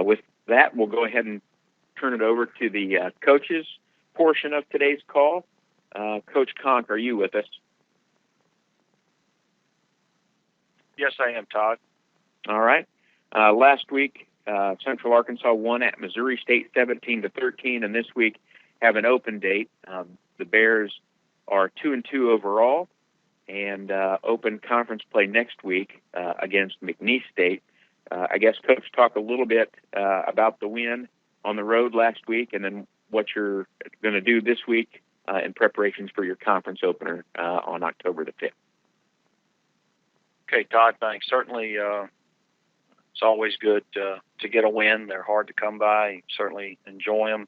with that, we'll go ahead and turn it over to the coaches portion of today's call. Coach Conque, are you with us? Yes, I am, Todd. All right. Last week, Central Arkansas won at Missouri State 17-13, and this week have an open date. The Bears are 2-2 overall, and open conference play next week against McNeese State. I guess, Coach, talk a little bit about the win on the road last week, and then what you're going to do this week in preparations for your conference opener on October the 5th. Okay, Todd, thanks. Certainly, it's always good to get a win. They're hard to come by. Certainly enjoy them.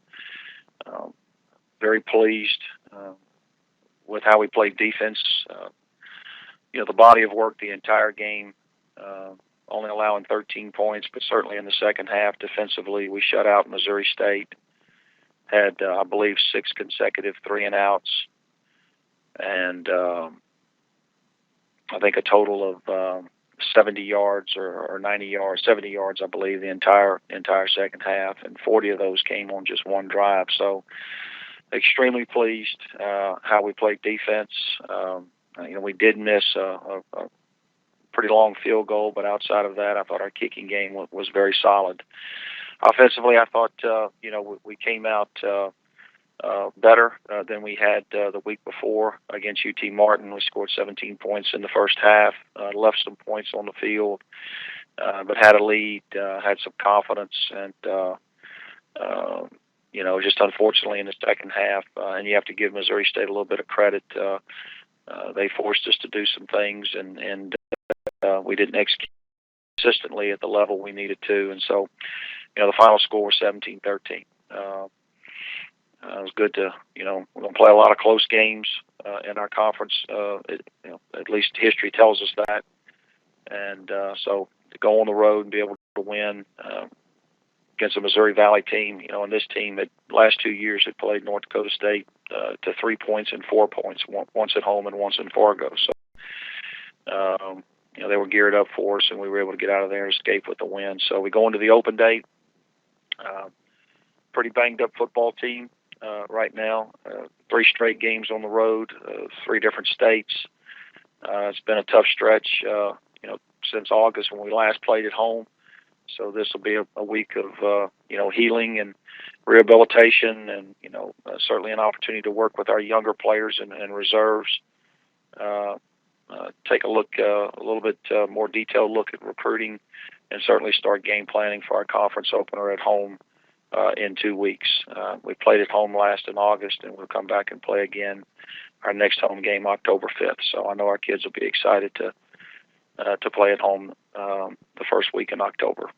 Very pleased with how we played defense. The body of work the entire game, only allowing 13 points, but certainly in the second half defensively, we shut out Missouri State. Had, I believe, 6 consecutive 3-and-outs, and I think a total of 70 yards or 90 yards, 70 yards, I believe, the entire second half, and 40 of those came on just one drive. So extremely pleased how we played defense. We did miss a pretty long field goal, but outside of that, I thought our kicking game was very solid. Offensively, I thought, we came out better than we had the week before against UT Martin. We scored 17 points in the first half, left some points on the field, but had a lead, had some confidence, and, just unfortunately in the second half, and you have to give Missouri State a little bit of credit, they forced us to do some things, and we didn't execute consistently at the level we needed to, and so, the final score was 17-13. It was good to, we're going to play a lot of close games in our conference. At least history tells us that. And so to go on the road and be able to win against a Missouri Valley team, and this team that last 2 years had played North Dakota State to 3 points and 4 points, once at home and once in Fargo. So, they were geared up for us, and we were able to get out of there and escape with the win. So we go into the open date. Pretty banged up football team right now. 3 straight games on the road, 3 different states. It's been a tough stretch, since August when we last played at home. So this will be a week of, healing and rehabilitation, and, certainly an opportunity to work with our younger players and reserves. Take a look, a little bit more detailed look at recruiting, and certainly start game planning for our conference opener at home in 2 weeks. We played at home last in August, and we'll come back and play again our next home game October 5th. So I know our kids will be excited to play at home the first week in October.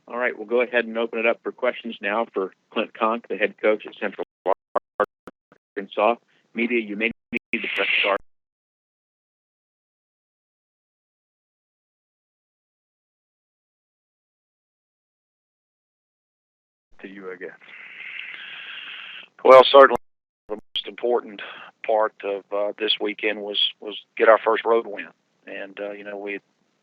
All right, we'll go ahead and open it up for questions now for Clint Conque, the head coach at Central Arkansas. Media, you may need to press start. To you again. Well, certainly the most important part of this weekend was get our first road win. And, we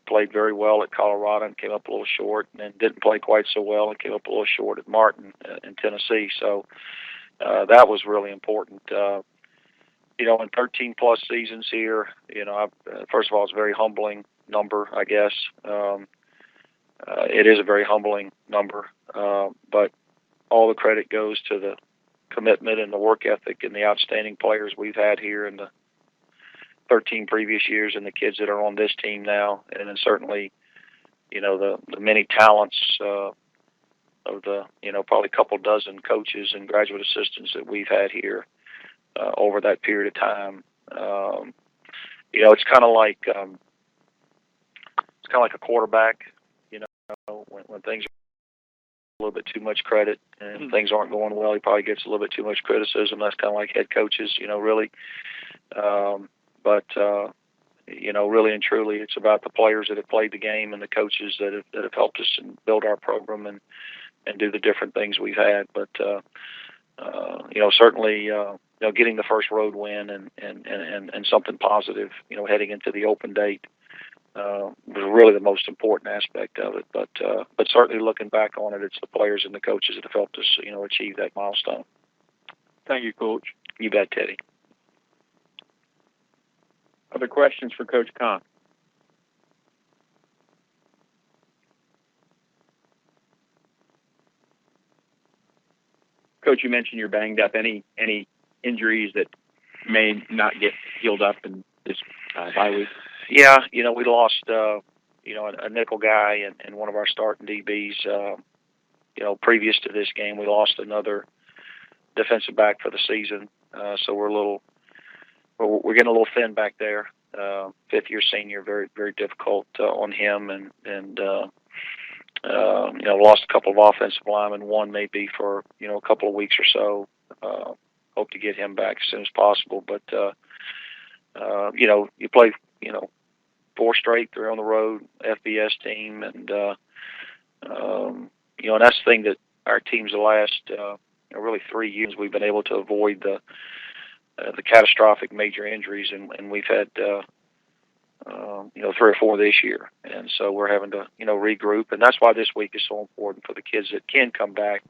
played very well at Colorado and came up a little short, and then didn't play quite so well and came up a little short at Martin in Tennessee. So that was really important. In 13-plus seasons here, first of all, it's a very humbling number, I guess. It is a very humbling number, but all the credit goes to the commitment and the work ethic and the outstanding players we've had here in the 13 previous years, and the kids that are on this team now, and then certainly, the many talents of the, probably a couple dozen coaches and graduate assistants that we've had here over that period of time. It's kind of like a quarterback. When things are a little bit too much credit and things aren't going well, he probably gets a little bit too much criticism. That's kind of like head coaches, really. But really and truly, it's about the players that have played the game and the coaches that have helped us and build our program and do the different things we've had. But certainly, getting the first road win and something positive, heading into the open date was really the most important aspect of it. But certainly looking back on it, it's the players and the coaches that have helped us, achieve that milestone. Thank you, Coach. You bet, Teddy. Other questions for Coach Conque? Coach, you mentioned you're banged up. Any injuries that may not get healed up in this bye week? Yeah, we lost, a nickel guy and one of our starting DBs. Previous to this game, we lost another defensive back for the season. So we're getting a little thin back there. Fifth-year senior, very, very difficult on him, and lost a couple of offensive linemen. One maybe for a couple of weeks or so. Hope to get him back as soon as possible. But you play 4 straight. They're on the road, FBS team, and and that's the thing that our teams the last really 3 years we've been able to avoid the catastrophic major injuries, and we've had 3 or 4 this year, and so we're having to regroup, and that's why this week is so important for the kids that can come back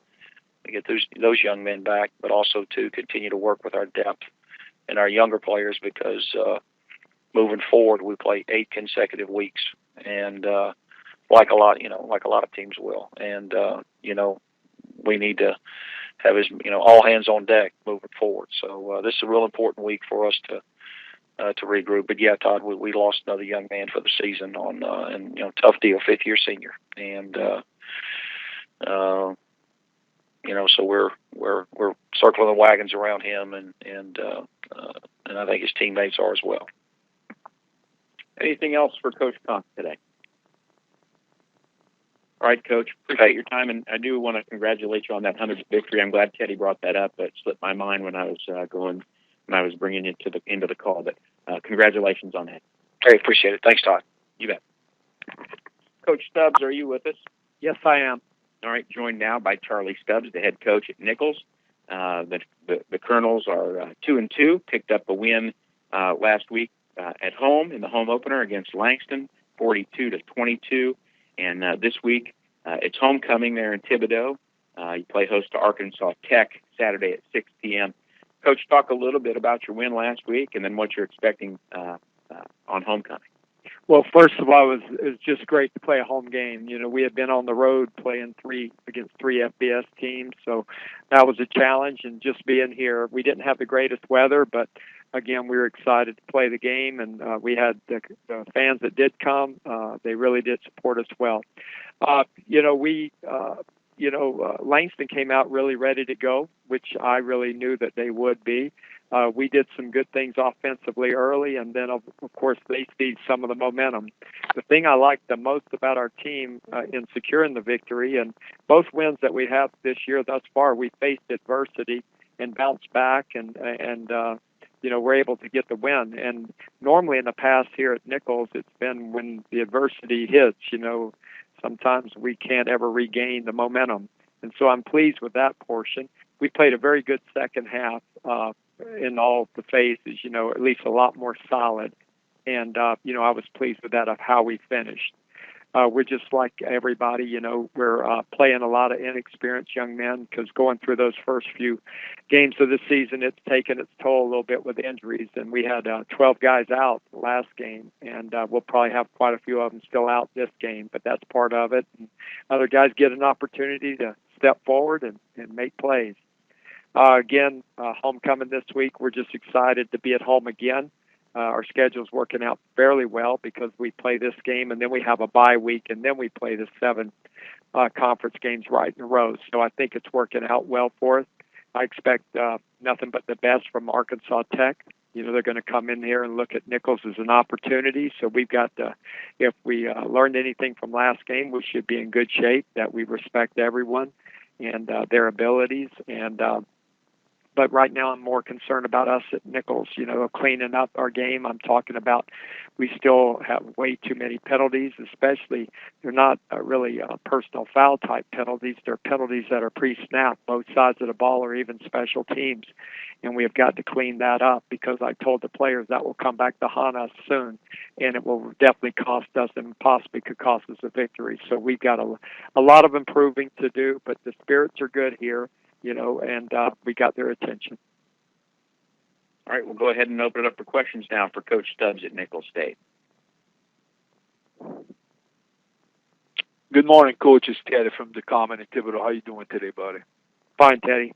to get those young men back, but also to continue to work with our depth and our younger players, because moving forward we play 8 consecutive weeks, and like a lot of teams will, and we need to have all hands on deck moving forward. So this is a real important week for us to regroup. But yeah, Todd, we lost another young man for the season on and tough deal, 5th-year senior, and so we're circling the wagons around him, and I think his teammates are as well. Anything else for Coach Conque today? All right, Coach, appreciate your time, and I do want to congratulate you on that 100th victory. I'm glad Teddy brought that up. It slipped my mind when I was bringing you to the end of the call, but congratulations on that. Hey, appreciate it. Thanks, Todd. You bet. Coach Stubbs, are you with us? Yes, I am. All right, joined now by Charlie Stubbs, the head coach at Nicholls. The Colonels are 2-2, picked up a win last week at home in the home opener against Langston, 42-22. And this week, it's homecoming there in Thibodaux. You play host to Arkansas Tech Saturday at 6 p.m. Coach, talk a little bit about your win last week and then what you're expecting on homecoming. Well, first of all, it was just great to play a home game. We had been on the road playing against 3 FBS teams, so that was a challenge. And just being here, we didn't have the greatest weather, but again, we were excited to play the game, and we had the fans that did come. They really did support us well. Langston came out really ready to go, which I really knew that they would be. We did some good things offensively early, and then, of course, they see some of the momentum. The thing I liked the most about our team in securing the victory, and both wins that we have this year thus far, we faced adversity and bounced back, and we're able to get the win. And normally in the past here at Nicholls, it's been when the adversity hits, sometimes we can't ever regain the momentum. And so I'm pleased with that portion. We played a very good second half in all the phases, at least a lot more solid. And, I was pleased with that of how we finished. We're just like everybody, we're playing a lot of inexperienced young men because going through those first few games of the season, it's taken its toll a little bit with injuries. And we had 12 guys out last game, and we'll probably have quite a few of them still out this game, but that's part of it. And other guys get an opportunity to step forward and make plays. Again, homecoming this week, we're just excited to be at home again. Our schedule's working out fairly well because we play this game, and then we have a bye week, and then we play the 7 conference games right in a row. So I think it's working out well for us. I expect nothing but the best from Arkansas Tech. They're going to come in here and look at Nicholls as an opportunity. So we've got to, if we learned anything from last game, we should be in good shape, that we respect everyone and their abilities. And but right now I'm more concerned about us at Nicholls, cleaning up our game. I'm talking about we still have way too many penalties, especially they're not really personal foul type penalties. They're penalties that are pre-snap, both sides of the ball or even special teams. And we have got to clean that up because I told the players that will come back to haunt us soon, and it will definitely cost us and possibly could cost us a victory. So we've got a lot of improving to do, but the spirits are good here, and we got their attention. All right, we'll go ahead and open it up for questions now for Coach Stubbs at Nicholls State. Good morning, Coach. It's Teddy from the Common in Thibodeau. How you doing today, buddy? Fine, Teddy.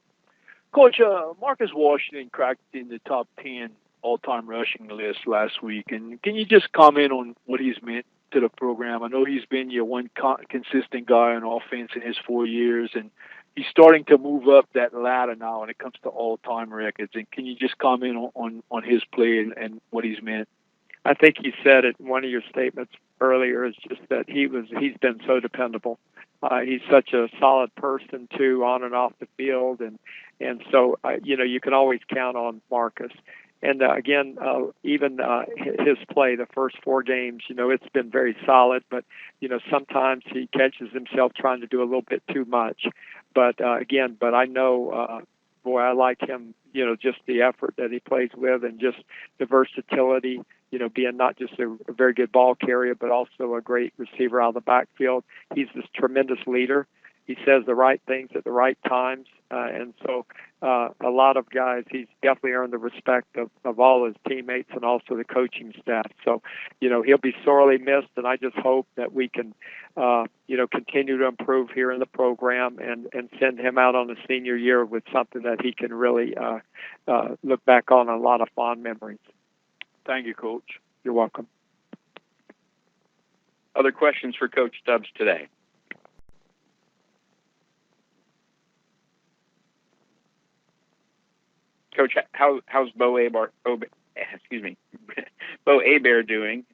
Coach, Marcus Washington cracked in the top 10 all-time rushing list last week. And can you just comment on what he's meant to the program? I know he's been your one consistent guy on offense in his 4 years, and he's starting to move up that ladder now when it comes to all-time records. And can you just comment on his play and what he's meant? I think you said it in one of your statements earlier, is just that he's been so dependable. He's such a solid person too, on and off the field, and so you can always count on Marcus. And again, even his play, the first 4 games, it's been very solid. But sometimes he catches himself trying to do a little bit too much. But I know, I like him. Just the effort that he plays with, and just the versatility. Being not just a very good ball carrier, but also a great receiver out of the backfield. He's this tremendous leader. He says the right things at the right times. And so a lot of guys, he's definitely earned the respect of all his teammates and also the coaching staff. So, he'll be sorely missed, and I just hope that we can, continue to improve here in the program and send him out on the senior year with something that he can really look back on a lot of fond memories. Thank you, Coach. You're welcome. Other questions for Coach Stubbs today? Coach, how's Bo Hebert doing?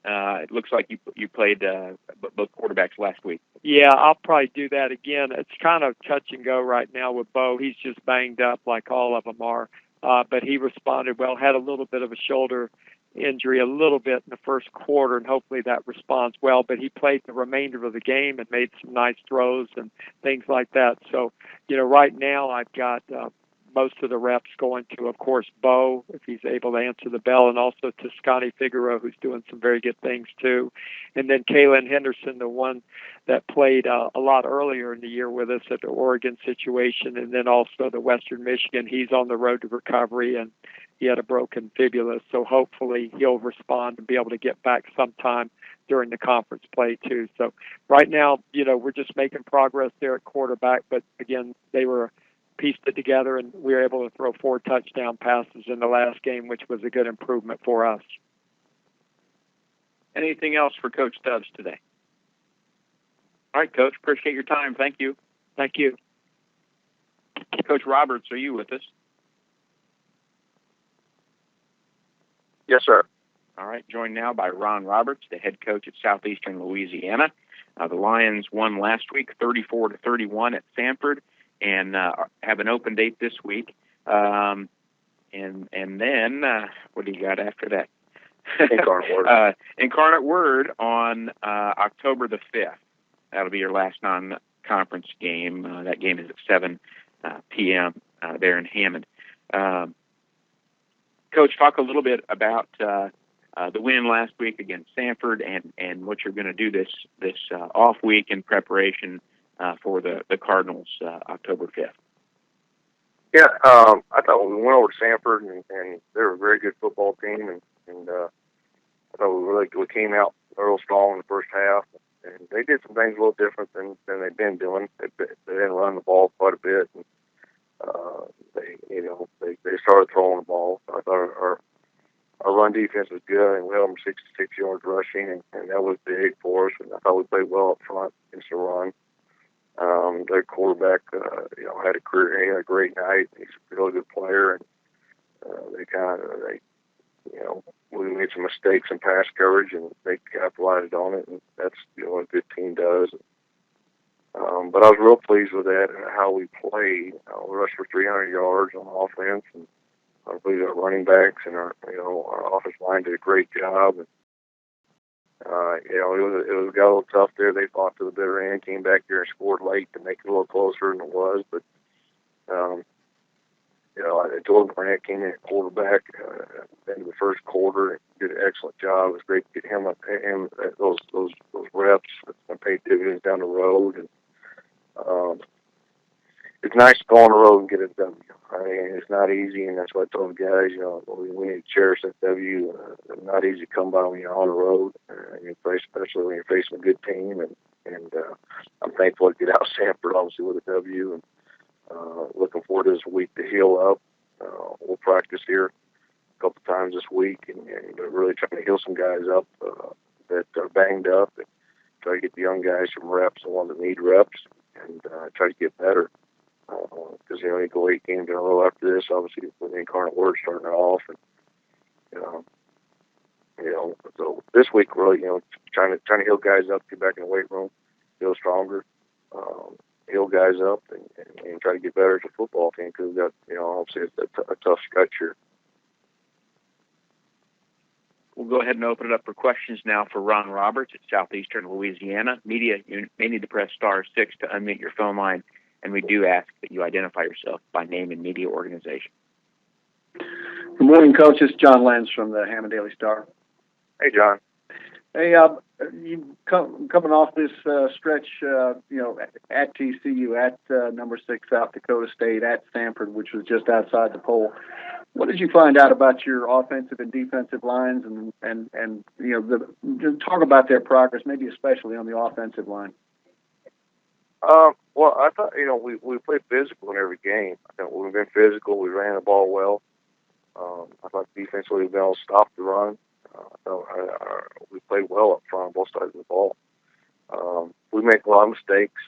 It looks like you played both quarterbacks last week. Yeah, I'll probably do that again. It's kind of touch and go right now with Bo. He's just banged up like all of them are. But he responded well, had a little bit of a shoulder injury a little bit in the first quarter, and hopefully that responds well. But he played the remainder of the game and made some nice throws and things like that. So, right now I've got most of the reps going to, of course, Bo, if he's able to answer the bell, and also to Scotty Figueroa, who's doing some very good things too. And then Kalen Henderson, the one that played a lot earlier in the year with us at the Oregon situation, and then also the Western Michigan. He's on the road to recovery, and he had a broken fibula, so hopefully he'll respond and be able to get back sometime during the conference play too. So right now, we're just making progress there at quarterback, but again, they were pieced it together, and we were able to throw 4 touchdown passes in the last game, which was a good improvement for us. Anything else for Coach Stubbs today? All right, Coach, appreciate your time. Thank you. Thank you. Coach Roberts, are you with us? Yes, sir. All right, joined now by Ron Roberts, the head coach at Southeastern Louisiana. The Lions won last week 34-31 at Sanford, and have an open date this week. And then, what do you got after that? Incarnate Word. Incarnate Word on October the 5th. That'll be your last non-conference game. That game is at 7 p.m. There in Hammond. Coach, talk a little bit about the win last week against Sanford, and what you're going to do this off week in preparation for the Cardinals October 5th. Yeah, I thought we went over to Sanford, and they're a very good football team, and I thought we came out real strong in the first half, and they did some things a little different than they've been doing. They didn't run the ball quite a bit, and they started throwing the ball. I thought our run defense was good, and we held them 66 yards rushing, and that was big for us. And I thought we played well up front against the run. Their quarterback, had a great night. He's a really good player, and we made some mistakes in pass coverage, and they capitalized on it, and that's what a good team does. But I was real pleased with that and how we played. We rushed for 300 yards on offense, and I believe our running backs and our offensive line did a great job. And, it got a little tough there. They fought to the bitter end, came back here and scored late to make it a little closer than it was. But, Jordan Burnett came in at quarterback at the end of the first quarter and did an excellent job. It was great to get him those reps and paid dividends down the road. And it's nice to go on the road and get a W. I mean, it's not easy, and that's what I told the guys. We need to cherish that W. It's not easy to come by when you're on the road, especially when you're facing a good team. And I'm thankful to get out of Sanford, obviously, with a W. And looking forward to this week to heal up. We'll practice here a couple times this week, and really trying to heal some guys up that are banged up, and try to get the young guys some reps, the ones that need reps, and try to get better. Because you go 8 games in a row after this, obviously with the Incarnate Word starting it off, and so this week really, trying to heal guys up, get back in the weight room, feel stronger, heal guys up, and try to get better as a football team, because we've got, obviously it's a tough stretch here. We'll go ahead and open it up for questions now for Ron Roberts at Southeastern Louisiana. Media, you may need to press *6 to unmute your phone line, and we do ask that you identify yourself by name and media organization. Good morning, Coach. It's John Lenz from the Hammond Daily Star. Hey, John. Hey, you coming off this stretch, at TCU, at number 6 South Dakota State, at Stanford, which was just outside the poll. What did you find out about your offensive and defensive lines, and just talk about their progress, maybe especially on the offensive line? Well, I thought we played physical in every game. I think we've been physical. We ran the ball well. I thought defensively we've been able to stop the run. We played well up front on both sides of the ball. We make a lot of mistakes.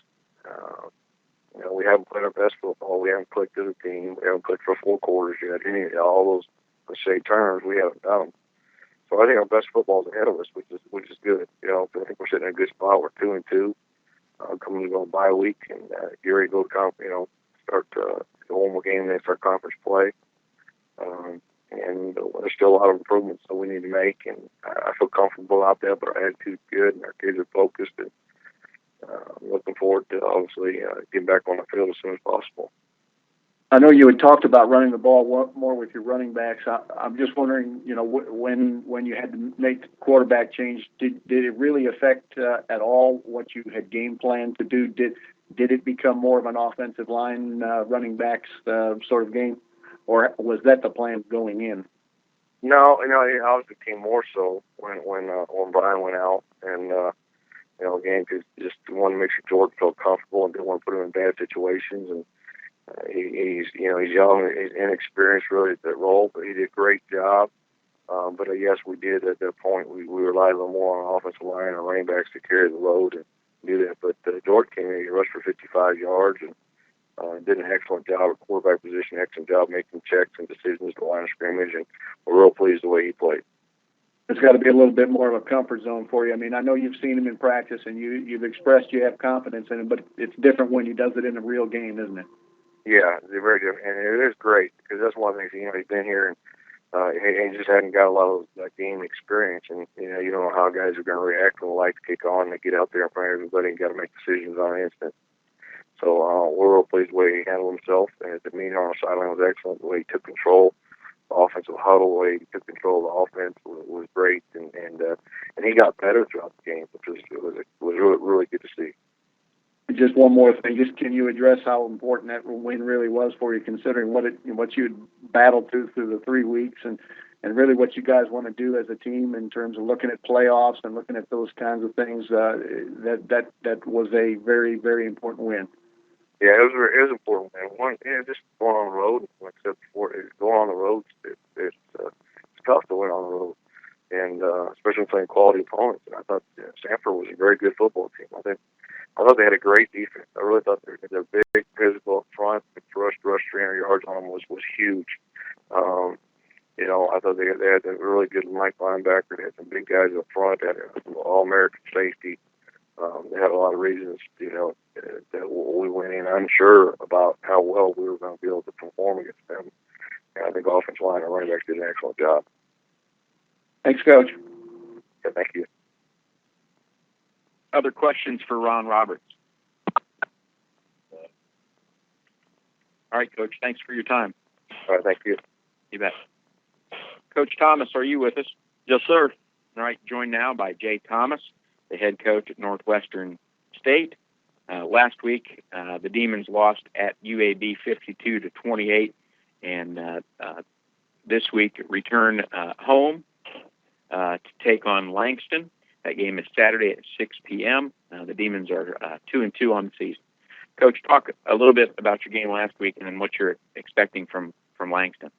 We haven't played our best football. We haven't clicked as a team. We haven't clicked for 4 quarters yet. All those cliche terms, we haven't done them. So I think our best football is ahead of us, which is good. I think we're sitting in a good spot. We're 2-2, coming to go bye week, and get ready to go start one more game and then start conference play. And there's still a lot of improvements that we need to make, and I feel comfortable out there, but our attitude's good, and our kids are focused, and I'm looking forward to, obviously, getting back on the field as soon as possible. I know you had talked about running the ball more with your running backs. I'm just wondering, when you had to make the quarterback change, did it really affect at all what you had game planned to do? Did it become more of an offensive line running backs sort of game? Or was that the plan going in? No, obviously came more so when Brian went out, and again, just wanted to make sure Jordan felt comfortable and didn't want to put him in bad situations. And he's young, he's inexperienced really at that role, but he did a great job. But yes, we did at that point. We relied a little more on offensive line and running backs to carry the load and do that. But Jordan came in, he rushed for 55 yards and did an excellent job at quarterback position, excellent job making checks and decisions at the line of scrimmage, and we're real pleased the way he played. It's got to be a little bit more of a comfort zone for you. I mean, I know you've seen him in practice, and you've expressed you have confidence in him, but it's different when he does it in a real game, isn't it? Yeah, it's very different, and it is great, because that's one of the things, he's been here, and he just hadn't got a lot of game experience, and, you don't know how guys are going to react when the lights kick on and they get out there in front of everybody and got to make decisions on the instant. So we're real pleased the way he handled himself, and his demeanor on the sideline was excellent. The way he took control, the offensive huddle, the way he took control of the offense was great, and he got better throughout the game, which was really, really good to see. Just one more thing. Just can you address how important that win really was for you, considering what you battled through the 3 weeks, and really what you guys want to do as a team in terms of looking at playoffs and looking at those kinds of things? That was a very, very important win. Yeah, it was important, man. Just going on the road, like I said before, going on the road, it's tough to win on the road, and especially playing quality opponents. And I thought Sanford was a very good football team. I thought they had a great defense. I really thought their big physical up front, for us to rush 300 yards on them was huge. I thought they had a really good Mike linebacker. They had some big guys up front. They had an all-American safety. They had a lot of reasons, that we went in unsure about how well we were going to be able to perform against them. And I think offensive line and running backs did an excellent job. Thanks, Coach. Yeah, thank you. Other questions for Ron Roberts? All right, Coach, thanks for your time. All right, thank you. You bet. Coach Thomas, are you with us? Yes, sir. All right, joined now by Jay Thomas, the head coach at Northwestern State. Last week, the Demons lost at UAB 52-28, and this week return home to take on Langston. That game is Saturday at 6 p.m. The Demons are 2-2 on the season. Coach, talk a little bit about your game last week and then what you're expecting from Langston.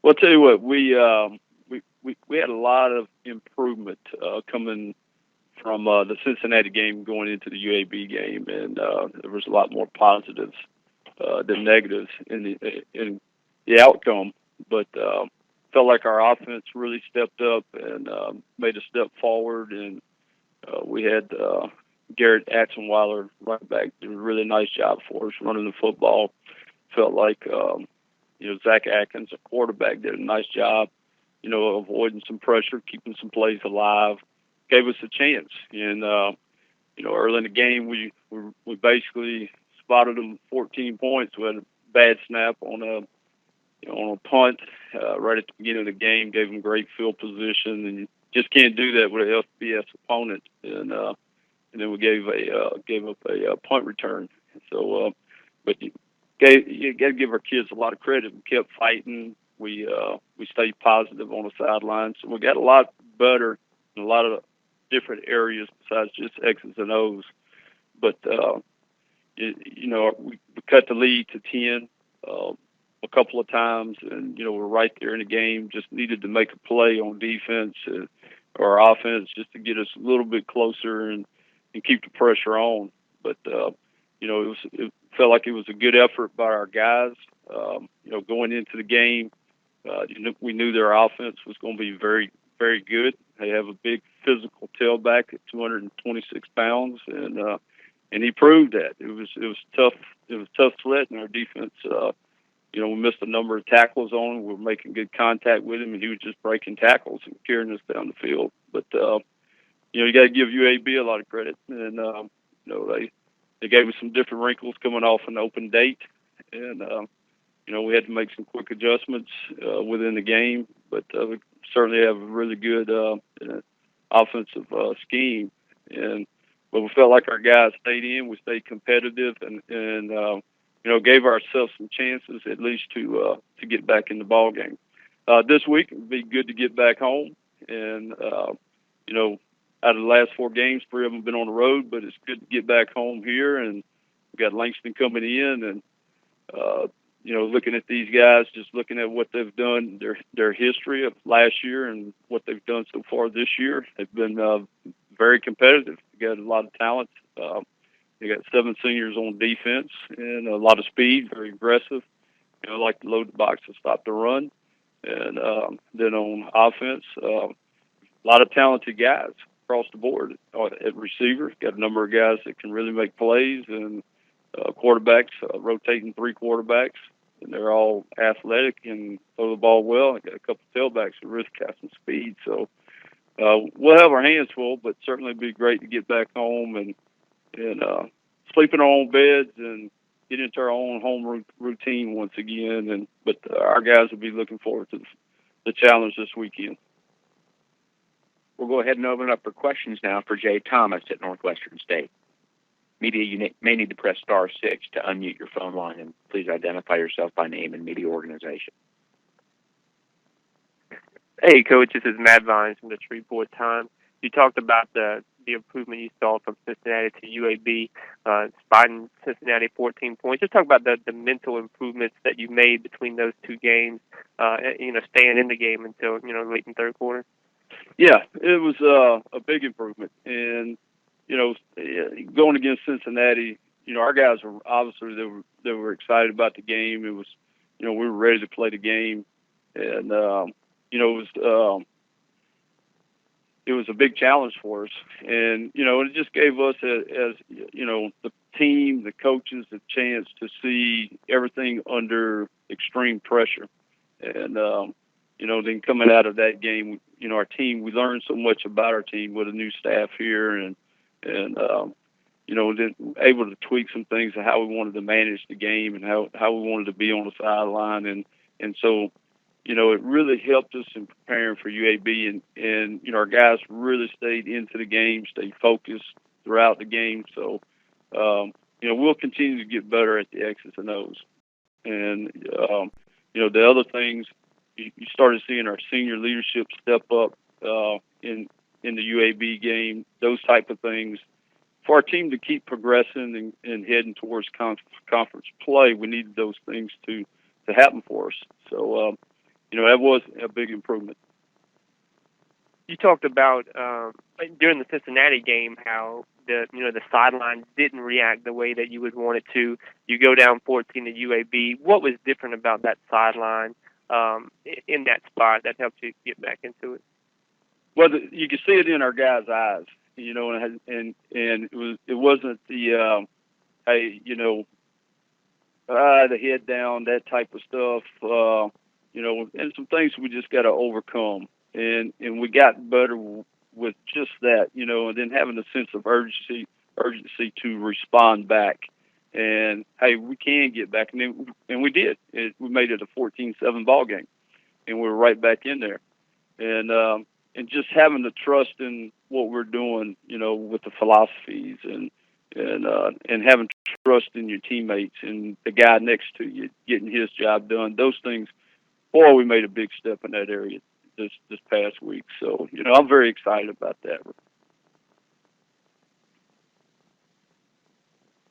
Well, I'll tell you what, we had a lot of improvement coming from the Cincinnati game going into the UAB game, and there was a lot more positives than negatives in the outcome. But felt like our offense really stepped up and made a step forward, and we had Garrett Atzenweiler, running back, did a really nice job for us running the football. Felt like Zach Atkins, a quarterback, did a nice job, avoiding some pressure, keeping some plays alive, gave us a chance. And early in the game, we basically spotted them 14 points. We had a bad snap on a punt right at the beginning of the game, gave them great field position, and you just can't do that with an FBS opponent. And then we gave up a punt return. So, but you got to give our kids a lot of credit. We kept fighting. We stayed positive on the sidelines. So we got a lot better in a lot of different areas besides just X's and O's. But we cut the lead to 10 a couple of times, and we're right there in the game. Just needed to make a play on defense or offense just to get us a little bit closer and keep the pressure on. But it felt like it was a good effort by our guys. Going into the game, we knew their offense was going to be very, very good. They have a big physical tailback at 226 pounds, and he proved that. It was tough. It was tough sledding, and our defense. We missed a number of tackles on him. We were making good contact with him, and he was just breaking tackles and carrying us down the field. But you got to give UAB a lot of credit, and they gave us some different wrinkles coming off an open date, and we had to make some quick adjustments within the game. But we certainly have a really good offensive scheme, but we felt like our guys stayed in. We stayed competitive, and gave ourselves some chances at least to get back in the ball game. This week it would be good to get back home, and out of the last 4 games, 3 of them have been on the road, but it's good to get back home here, and we got Langston coming in, and looking at these guys, just looking at what they've done, their history of last year and what they've done so far this year, they've been very competitive. They got a lot of talent. They got 7 seniors on defense and a lot of speed, very aggressive. Like to load the box and stop the run. And then on offense, a lot of talented guys across the board. At receiver, got a number of guys that can really make plays, and quarterbacks, rotating 3 quarterbacks, and they're all athletic and throw the ball well. I got a couple of tailbacks that really got some speed. So we'll have our hands full, but certainly it'd be great to get back home and sleep in our own beds and get into our own home routine once again. But our guys will be looking forward to the challenge this weekend. We'll go ahead and open it up for questions now for Jay Thomas at Northwestern State. Media, you may need to press *6 to unmute your phone line, and please identify yourself by name and media organization. Hey, Coach, this is Matt Vines from the Shreveport Times. You talked about the improvement you saw from Cincinnati to UAB, spotting Cincinnati 14 points. Just talk about the mental improvements that you made between those 2 games, staying in the game until, late in third quarter. Yeah, it was a big improvement. And, going against Cincinnati, our guys were obviously, they were excited about the game. It was, we were ready to play the game. And, it was a big challenge for us. And, it just gave us, as the team, the coaches, a chance to see everything under extreme pressure. And, then coming out of that game, our team, we learned so much about our team with a new staff here and then able to tweak some things of how we wanted to manage the game and how we wanted to be on the sideline. And so, it really helped us in preparing for UAB and our guys really stayed into the game, stayed focused throughout the game. So, we'll continue to get better at the X's and O's. And, the other things, you started seeing our senior leadership step up in the UAB game, those type of things. For our team to keep progressing and heading towards conference play, we needed those things to happen for us. So, that was a big improvement. You talked about during the Cincinnati game how the sideline didn't react the way that you would want it to. You go down 14 to UAB. What was different about that sideline in that spot that helped you get back into it? Well, you can see it in our guys' eyes, and it wasn't the the head down, that type of stuff, and some things we just got to overcome. And we got better with just that, and then having a sense of urgency to respond back. And hey, we can get back, and we did. We made it a 14-7 ball game, and we were right back in there. And just having the trust in what we're doing, with the philosophies and having trust in your teammates and the guy next to you getting his job done. Those things, boy, we made a big step in that area this past week. So, I'm very excited about that.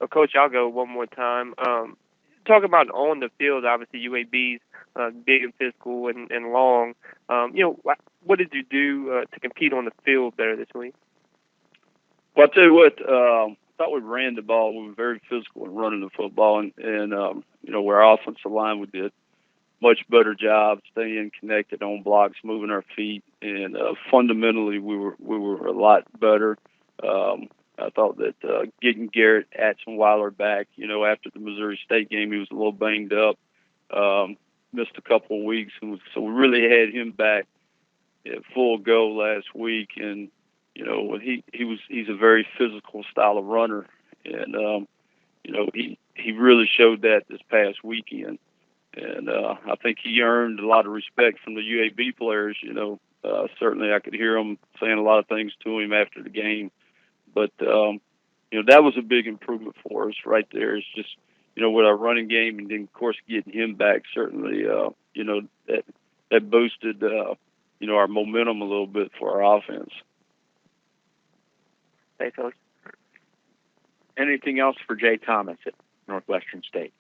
Well, Coach, I'll go one more time. Talk about on the field, obviously UAB's big and physical and long. What did you do to compete on the field better this week? Well, I'll tell you what, I thought we ran the ball. We were very physical in running the football, and where our offensive line, we did much better job staying connected on blocks, moving our feet, and fundamentally we were a lot better. I thought that getting Garrett Atzenweiler back, after the Missouri State game, he was a little banged up, missed a couple of weeks, and so we really had him back at full go last week. And he's a very physical style of runner, and he really showed that this past weekend. And I think he earned a lot of respect from the UAB players. Certainly I could hear them saying a lot of things to him after the game. But, that was a big improvement for us right there. It's just, with our running game and then, of course, getting him back, certainly, that boosted, our momentum a little bit for our offense. Thanks, Coach. Anything else for Jay Thomas at Northwestern State?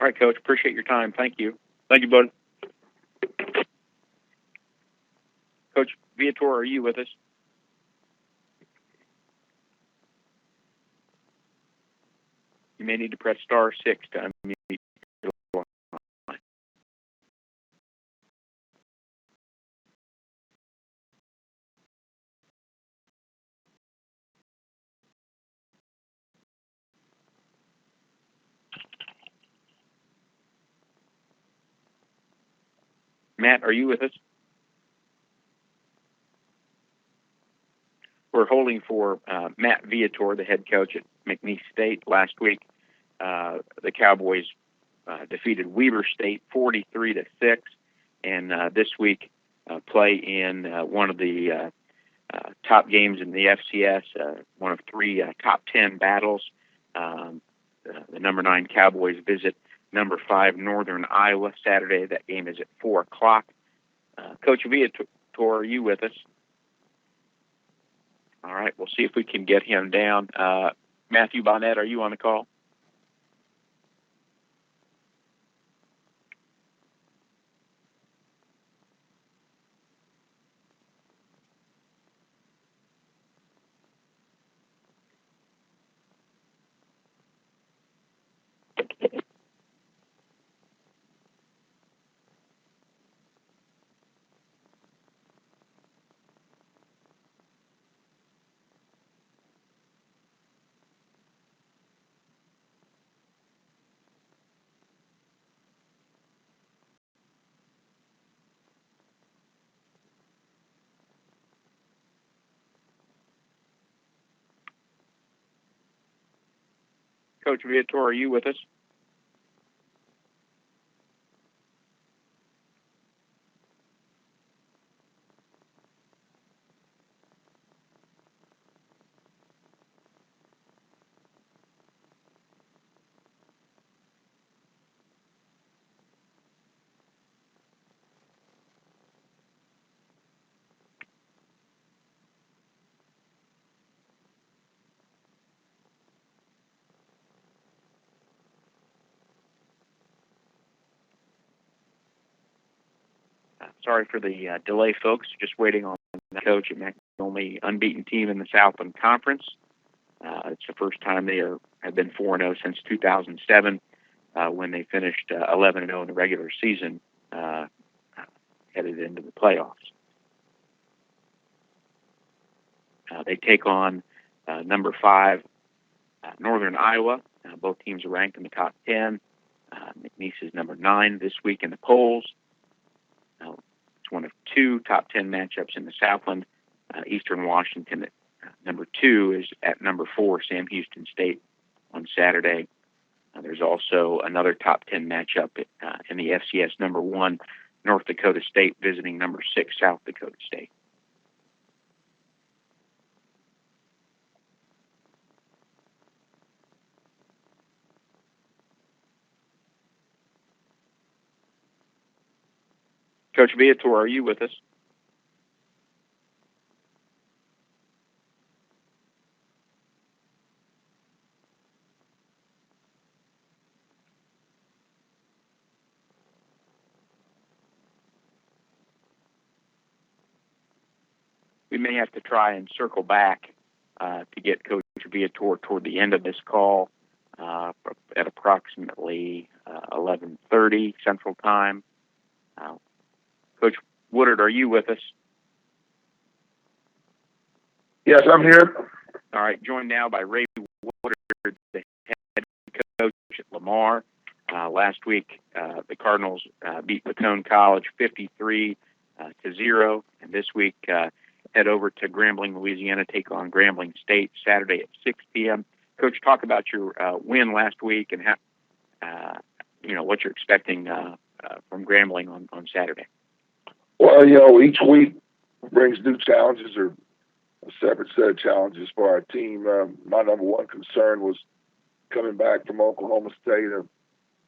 All right, Coach, appreciate your time. Thank you. Thank you, buddy. Coach Viator, are you with us? You may need to press *6 to unmute your line. Matt, are you with us? We're holding for Matt Viator, the head coach at McNeese State. Last week, the Cowboys defeated Weber State 43-6, and this week play in one of the top games in the FCS, one of three top 10 battles. The number 9 Cowboys visit number 5 Northern Iowa Saturday. That game is at 4:00. Coach Viator, are you with us? All right, we'll see if we can get him down. Matthew Bonnet, are you on the call? Coach Viator, are you with us? Sorry for the delay, folks. Just waiting on the coach at McNeese, the only unbeaten team in the Southland Conference. It's the first time they have been 4-0 since 2007, when they finished 11-0 in the regular season, headed into the playoffs. They take on number 5, Northern Iowa. Both teams are ranked in the top 10. McNeese is number 9 this week in the polls. It's one of 2 top 10 matchups in the Southland. Eastern Washington at number 2 is at number 4, Sam Houston State, on Saturday. There's also another top 10 matchup in the FCS, number 1, North Dakota State visiting number 6, South Dakota State. Coach Viator, are you with us? We may have to try and circle back to get Coach Viator toward the end of this call at approximately 11:30 Central Time. Coach Woodard, are you with us? Yes, I'm here. All right, joined now by Ray Woodard, the head coach at Lamar. Last week, the Cardinals beat Matone College 53-0, and this week head over to Grambling, Louisiana, take on Grambling State Saturday at 6 p.m. Coach, talk about your win last week and how, what you're expecting from Grambling on Saturday. Well, each week brings new challenges or a separate set of challenges for our team. My number one concern was coming back from Oklahoma State, a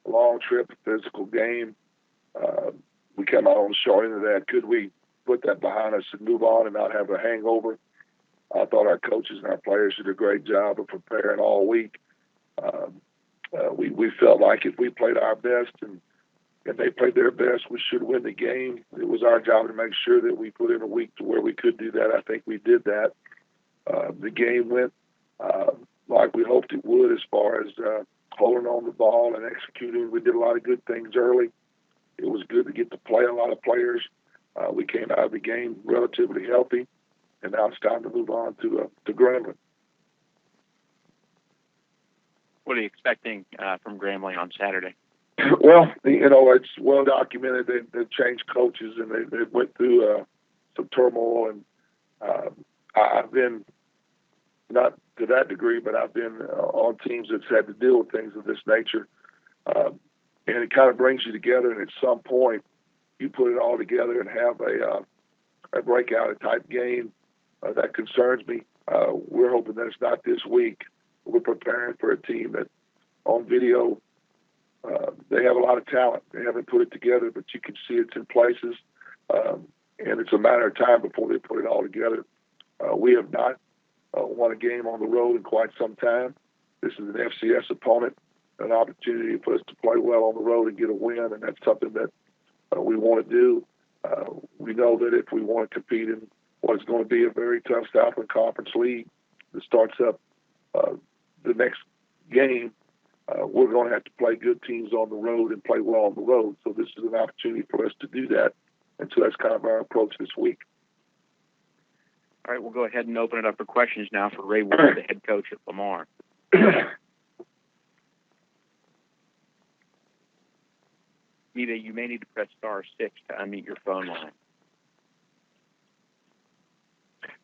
long trip, a physical game. We came out on the short end of that. Could we put that behind us and move on and not have a hangover? I thought our coaches and our players did a great job of preparing all week. We felt like if we played our best and they played their best, we should win the game. It was our job to make sure that we put in a week to where we could do that. I think we did that. The game went like we hoped it would as far as holding on the ball and executing. We did a lot of good things early. It was good to get to play a lot of players. We came out of the game relatively healthy, and now it's time to move on to Grambling. What are you expecting from Grambling on Saturday? Well, it's well documented. They've changed coaches and they went through some turmoil. And I've been, not to that degree, but I've been on teams that's had to deal with things of this nature. And it kind of brings you together. And at some point, you put it all together and have a breakout type game. That concerns me. We're hoping that it's not this week. We're preparing for a team that on video, they have a lot of talent. They haven't put it together, but you can see it's in places. And it's a matter of time before they put it all together. We have not won a game on the road in quite some time. This is an FCS opponent, an opportunity for us to play well on the road and get a win, and that's something that we want to do. We know that if we want to compete in what is going to be a very tough Southland Conference league that starts up the next game, we're going to have to play good teams on the road and play well on the road. So this is an opportunity for us to do that. And so that's kind of our approach this week. All right, we'll go ahead and open it up for questions now for Ray Woodard, the head coach at Lamar. Mita, you may need to press *6 to unmute your phone line.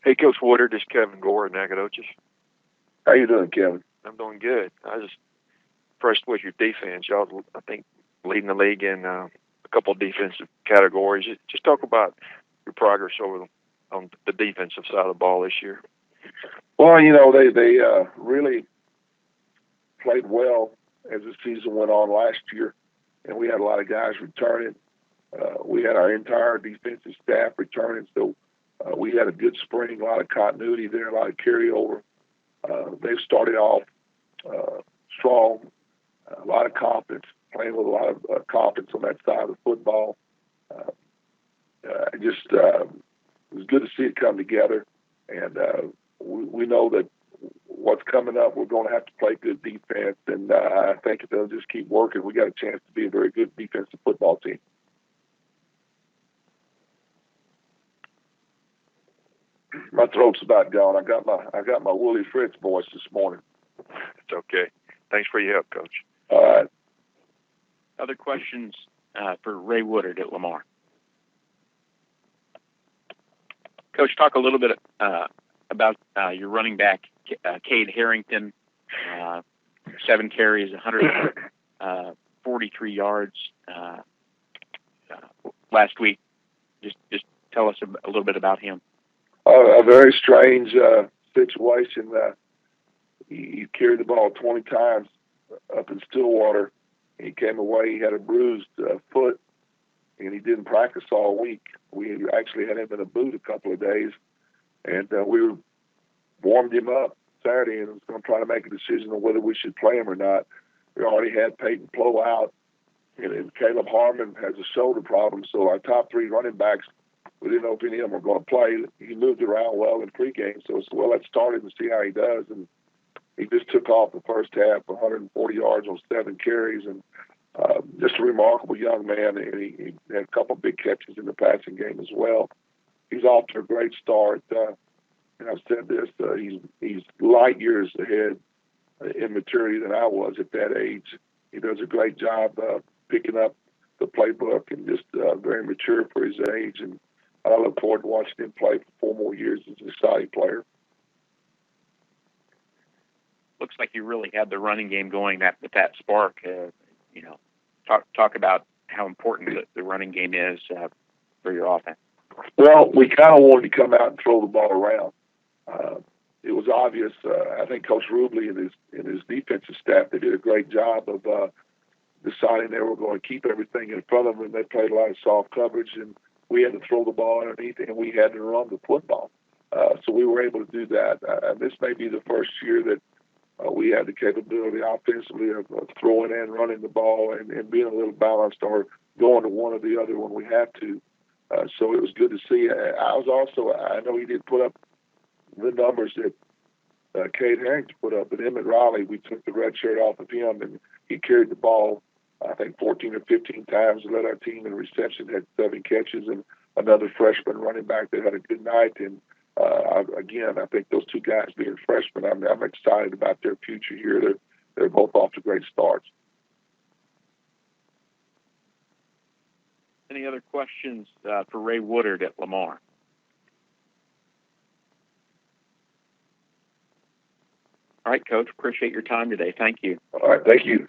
Hey, Coach Woodard, this is Kevin Gore in Nacogdoches. How you doing, Kevin? I'm doing good. I just impressed with your defense. Y'all, I think, leading the league in a couple of defensive categories. Just talk about your progress on the defensive side of the ball this year. Well, they really played well as the season went on last year, and we had a lot of guys returning. We had our entire defensive staff returning, so we had a good spring, a lot of continuity there, a lot of carryover. They've started off strong, a lot of confidence, playing with a lot of confidence on that side of the football. It was good to see it come together, and we know that what's coming up, we're going to have to play good defense, and I think if they'll just keep working, we got a chance to be a very good defensive football team. My throat's about gone. I got my Willie Fritz voice this morning. It's okay. Thanks for your help, Coach. All right. Other questions for Ray Woodard at Lamar? Coach, talk a little bit about your running back, Cade Harrington, 7 carries, 143 yards last week. Just tell us a little bit about him. A very strange situation. He carried the ball 20 times up in Stillwater. He came away, he had a bruised foot, and he didn't practice all week. We actually had him in a boot a couple of days, and we warmed him up Saturday and was going to try to make a decision on whether we should play him or not. We already had Peyton Plow out, and Caleb Harmon has a shoulder problem, so our top 3 running backs, we didn't know if any of them were going to play. He moved around well in pregame, so it's, well, let's start him and see how he does. And he just took off the first half, 140 yards on 7 carries, and just a remarkable young man. And he had a couple of big catches in the passing game as well. He's off to a great start. And I've said this, he's light years ahead in maturity than I was at that age. He does a great job picking up the playbook and just very mature for his age. And I look forward to watching him play for 4 more years as an exciting player. Looks like you really had the running game going with that spark. Talk about how important the running game is for your offense. Well, we kind of wanted to come out and throw the ball around. It was obvious. I think Coach Rubley and his defensive staff, they did a great job of deciding they were going to keep everything in front of them. They played a lot of soft coverage, and we had to throw the ball underneath, and we had to run the football. So we were able to do that. This may be the first year that we had the capability offensively of throwing and running the ball and being a little balanced or going to one or the other when we have to. So it was good to see. I know he did put up the numbers that Cade Harrington put up, but Emmett Riley, we took the red shirt off of him, and he carried the ball, I think, 14 or 15 times, led our team in reception, had 7 catches, and another freshman running back that had a good night. And again, I think those 2 guys being freshmen, I'm excited about their future here. They're both off to great starts. Any other questions for Ray Woodard at Lamar? All right, Coach. Appreciate your time today. Thank you. All right, thank you.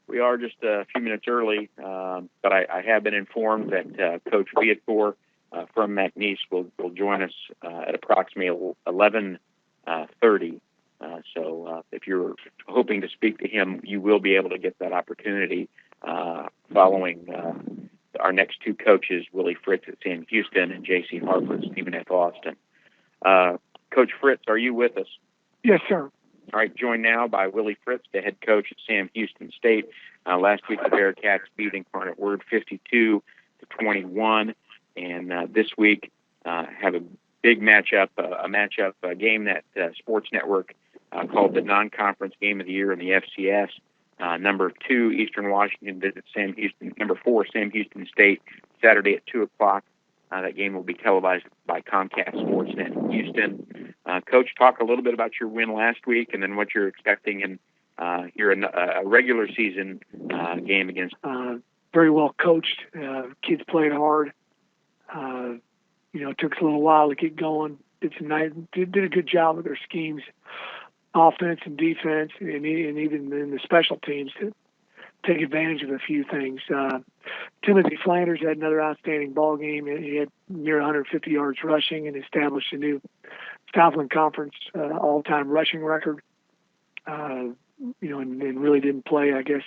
We are just a few minutes early, but I have been informed that Coach Viator from McNeese will join us at approximately 11:30. So if you're hoping to speak to him, you will be able to get that opportunity following our next 2 coaches, Willie Fritz at Sam Houston and J.C. Harper at Stephen F. Austin. Coach Fritz, are you with us? Yes, sir. All right, joined now by Willie Fritz, the head coach at Sam Houston State. Last week, the Bearcats beat Incarnate Word 52-21, and this week have a big matchup, a game that Sports Network called the non-conference game of the year in the FCS. Number 2, Eastern Washington visits Sam Houston. Number 4, Sam Houston State, Saturday at 2 o'clock. That game will be televised by Comcast Sportsnet in Houston. Coach, talk a little bit about your win last week and then what you're expecting in a regular season game against. Very well coached. Kids played hard. It took us a little while to get going. Did a good job with their schemes. offense and defense, and even in the special teams to take advantage of a few things. Timothy Flanders had another outstanding ball game. He had near 150 yards rushing and established a new Southland Conference all-time rushing record. And really didn't play, I guess,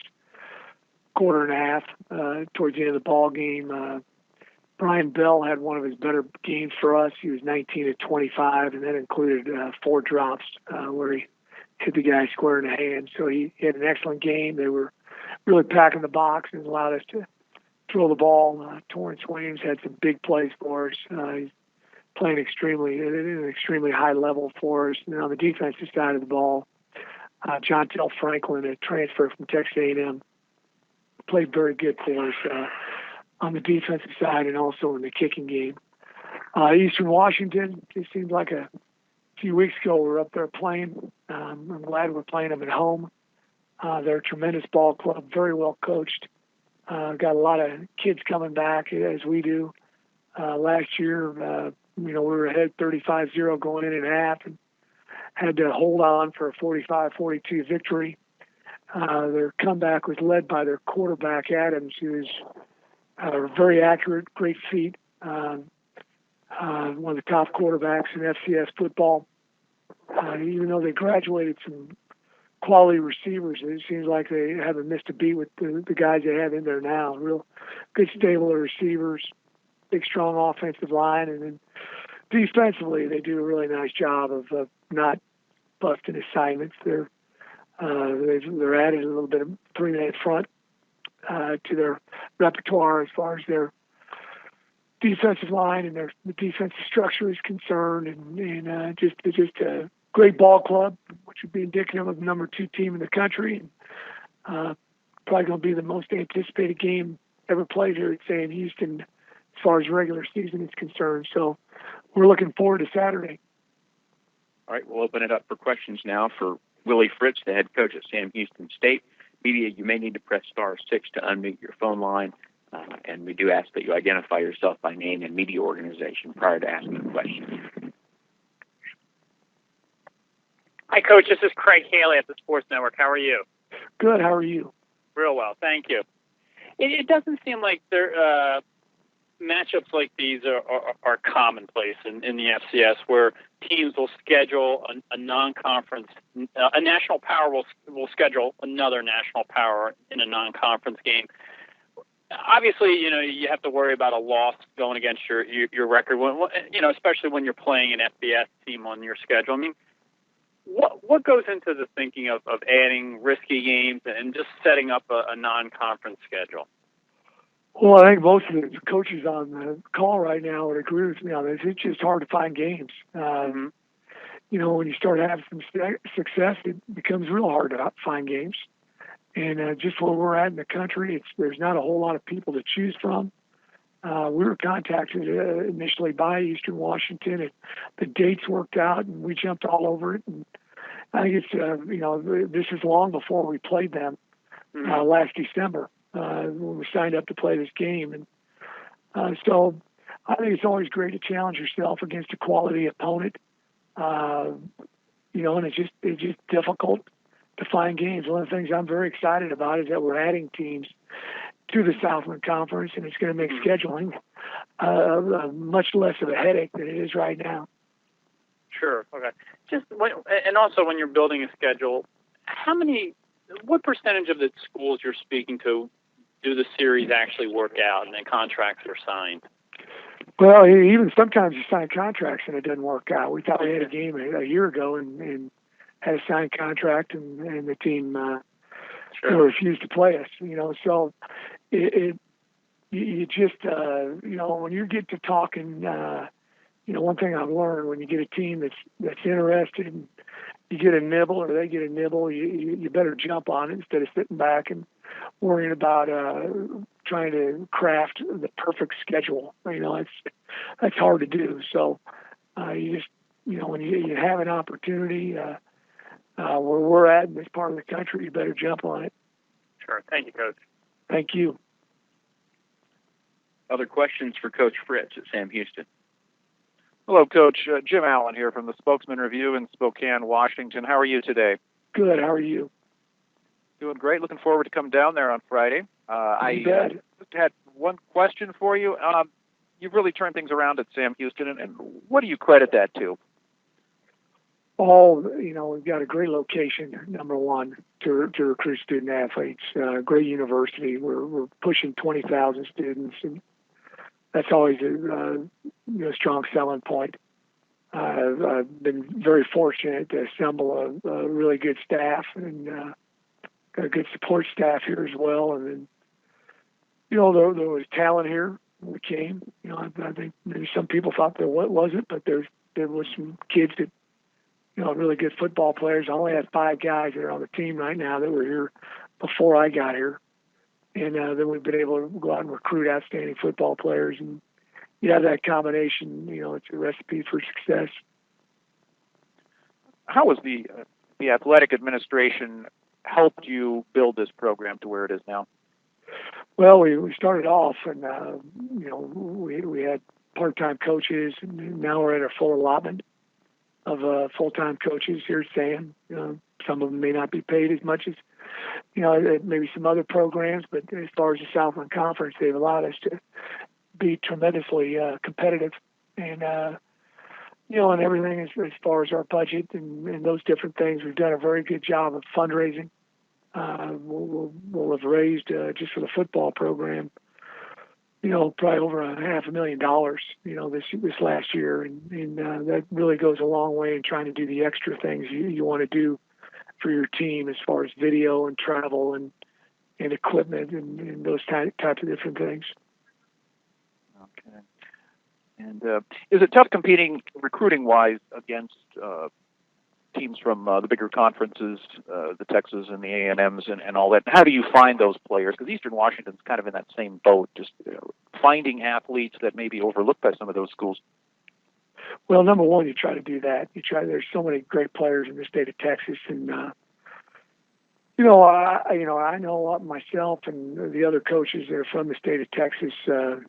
quarter and a half towards the end of the ball game. Brian Bell had one of his better games for us. He was 19 of 25, and that included 4 drops where he hit the guy square in the hand. So he had an excellent game. They were really packing the box and allowed us to throw the ball. Torrance Williams had some big plays for us. He's playing at an extremely high level for us. And on the defensive side of the ball, John Tell Franklin, a transfer from Texas A&M, played very good for us on the defensive side and also in the kicking game. Eastern Washington, it seemed like a few weeks ago we were up there playing. I'm glad we're playing them at home. They're a tremendous ball club, very well coached. Got a lot of kids coming back as we do. Last year, we were ahead 35-0 going in at half and had to hold on for a 45-42 victory. Their comeback was led by their quarterback, Adams, who's very accurate, great feet, one of the top quarterbacks in FCS football. Even though they graduated some quality receivers, it seems like they haven't missed a beat with the guys they have in there now. Real good stable of receivers, big strong offensive line, and then defensively they do a really nice job of not busting assignments. They're added a little bit of 3-man front to their repertoire as far as their defensive line and the defensive structure is concerned, and just a great ball club, which would be indicative of the number 2 team in the country. Probably going to be the most anticipated game ever played here at Sam Houston as far as regular season is concerned. So we're looking forward to Saturday. All right, we'll open it up for questions now for Willie Fritz, the head coach at Sam Houston State. Media, you may need to press *6 to unmute your phone line, and we do ask that you identify yourself by name and media organization prior to asking a question. Hi, Coach. This is Craig Haley at the Sports Network. How are you? Good. How are you? Real well. Thank you. It doesn't seem like there matchups like these are commonplace in the FCS, where teams will schedule a non-conference, a national power will schedule another national power in a non-conference game. Obviously, you have to worry about a loss going against your record, especially when you're playing an FBS team on your schedule. I mean, what goes into the thinking of adding risky games and just setting up a non-conference schedule? Well, I think most of the coaches on the call right now would agree with me on this. It's just hard to find games. When you start having some success, it becomes real hard to find games. And just where we're at in the country, there's not a whole lot of people to choose from. We were contacted initially by Eastern Washington, and the dates worked out, and we jumped all over it. And I think it's, this is long before we played them last December when we signed up to play this game. And so I think it's always great to challenge yourself against a quality opponent. And it's just difficult to find games. One of the things I'm very excited about is that we're adding teams to the Southland Conference, and it's going to make scheduling much less of a headache than it is right now. Sure. Okay. And also when you're building a schedule, what percentage of the schools you're speaking to do the series actually work out and then contracts are signed? Well, even sometimes you sign contracts and it doesn't work out. We thought we had a game a year ago and had a signed contract, and the team refused to play us. So you just when you get to talking, one thing I've learned, when you get a team that's interested and you get a nibble or they get a nibble, you better jump on it instead of sitting back and worrying about trying to craft the perfect schedule. That's hard to do. So you just when you have an opportunity where we're at in this part of the country, you better jump on it. Sure. Thank you, Coach. Thank you. Other questions for Coach Fritz at Sam Houston? Hello, Coach. Jim Allen here from the Spokesman Review in Spokane, Washington. How are you today? Good. How are you? Doing great. Looking forward to come down there on Friday. I just had one question for you. You've really turned things around at Sam Houston, and what do you credit that to? We've got a great location, number one, to recruit student athletes. Great university. We're pushing 20,000 students, and that's always a strong selling point. I've been very fortunate to assemble a really good staff, and got a good support staff here as well. And then, there was talent here when we came. I think maybe some people thought there wasn't, but there was some kids that, really good football players. I only have 5 guys that are on the team right now that were here before I got here. And then we've been able to go out and recruit outstanding football players. And you have that combination, it's a recipe for success. How has the athletic administration helped you build this program to where it is now? Well, we started off and, we had part-time coaches, and now we're at a full allotment of full-time coaches here at Sam. Some of them may not be paid as much as, maybe some other programs, but as far as the Southland Conference, they've allowed us to be tremendously competitive. And, and everything as far as our budget and those different things, we've done a very good job of fundraising. We'll have raised, just for the football program, probably over $500,000, this last year. And that really goes a long way in trying to do the extra things you want to do for your team as far as video and travel and equipment and those types of different things. Okay. And is it tough competing recruiting-wise against teams from the bigger conferences, the Texas and the A&Ms and all that? How do you find those players? Because Eastern Washington's kind of in that same boat, just finding athletes that may be overlooked by some of those schools. Well, number one, you try to do that. There's so many great players in the state of Texas, and I know myself and the other coaches that are from the state of Texas, that are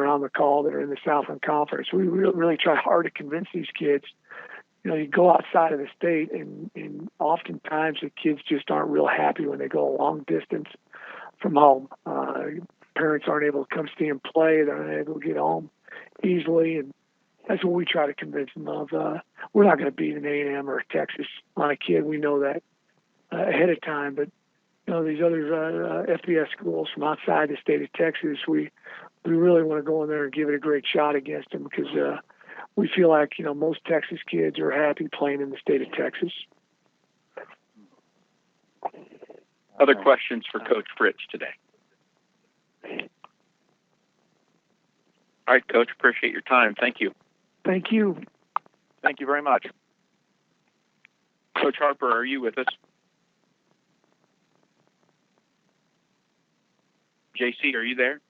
on the call, that are in the Southland Conference. We really try hard to convince these kids. You go outside of the state, and oftentimes the kids just aren't real happy when they go a long distance from home. Parents aren't able to come see them play. They're not able to get home easily, and that's what we try to convince them of. We're not going to beat an A&M or a Texas on a kid. We know that ahead of time, but these other FBS schools from outside the state of Texas, we really want to go in there and give it a great shot against them, because we feel like most Texas kids are happy playing in the state of Texas. Other questions for Coach Fritz today? All right, Coach, appreciate your time. Thank you. Thank you. Thank you very much. Coach Harper, are you with us? JC, are you there?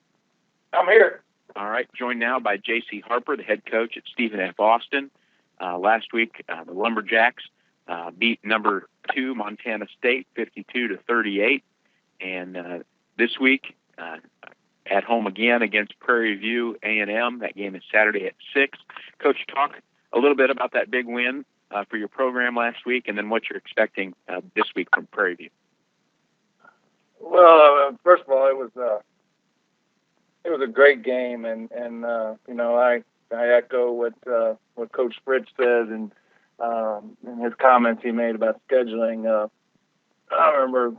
I'm here. All right, joined now by J.C. Harper, the head coach at Stephen F. Austin. Last week, the Lumberjacks beat number 2 Montana State 52-38, and this week at home again against Prairie View A&M. That game is Saturday at 6. Coach, talk a little bit about that big win for your program last week, and then what you're expecting this week from Prairie View. Well, first of all, it was a great game, and I echo what Coach Fritz said and his comments he made about scheduling. I remember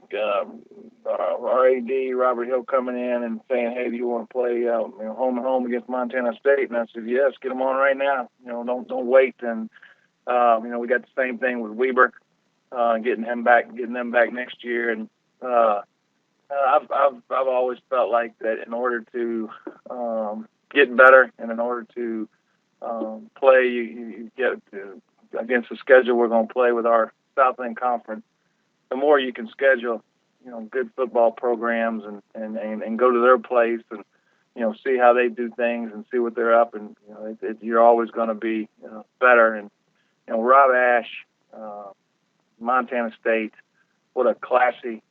our AD Robert Hill coming in and saying, "Hey, do you want to play home and home against Montana State?" And I said, "Yes, get them on right now. Don't wait." And we got the same thing with Weber, getting them back next year. And I've always felt like that in order to get better and in order to play, you get against the schedule we're going to play with our Southland Conference. The more you can schedule, good football programs and go to their place and see how they do things and see what they're up, and you're always going to be better. And Rob Ash, Montana State, what a classy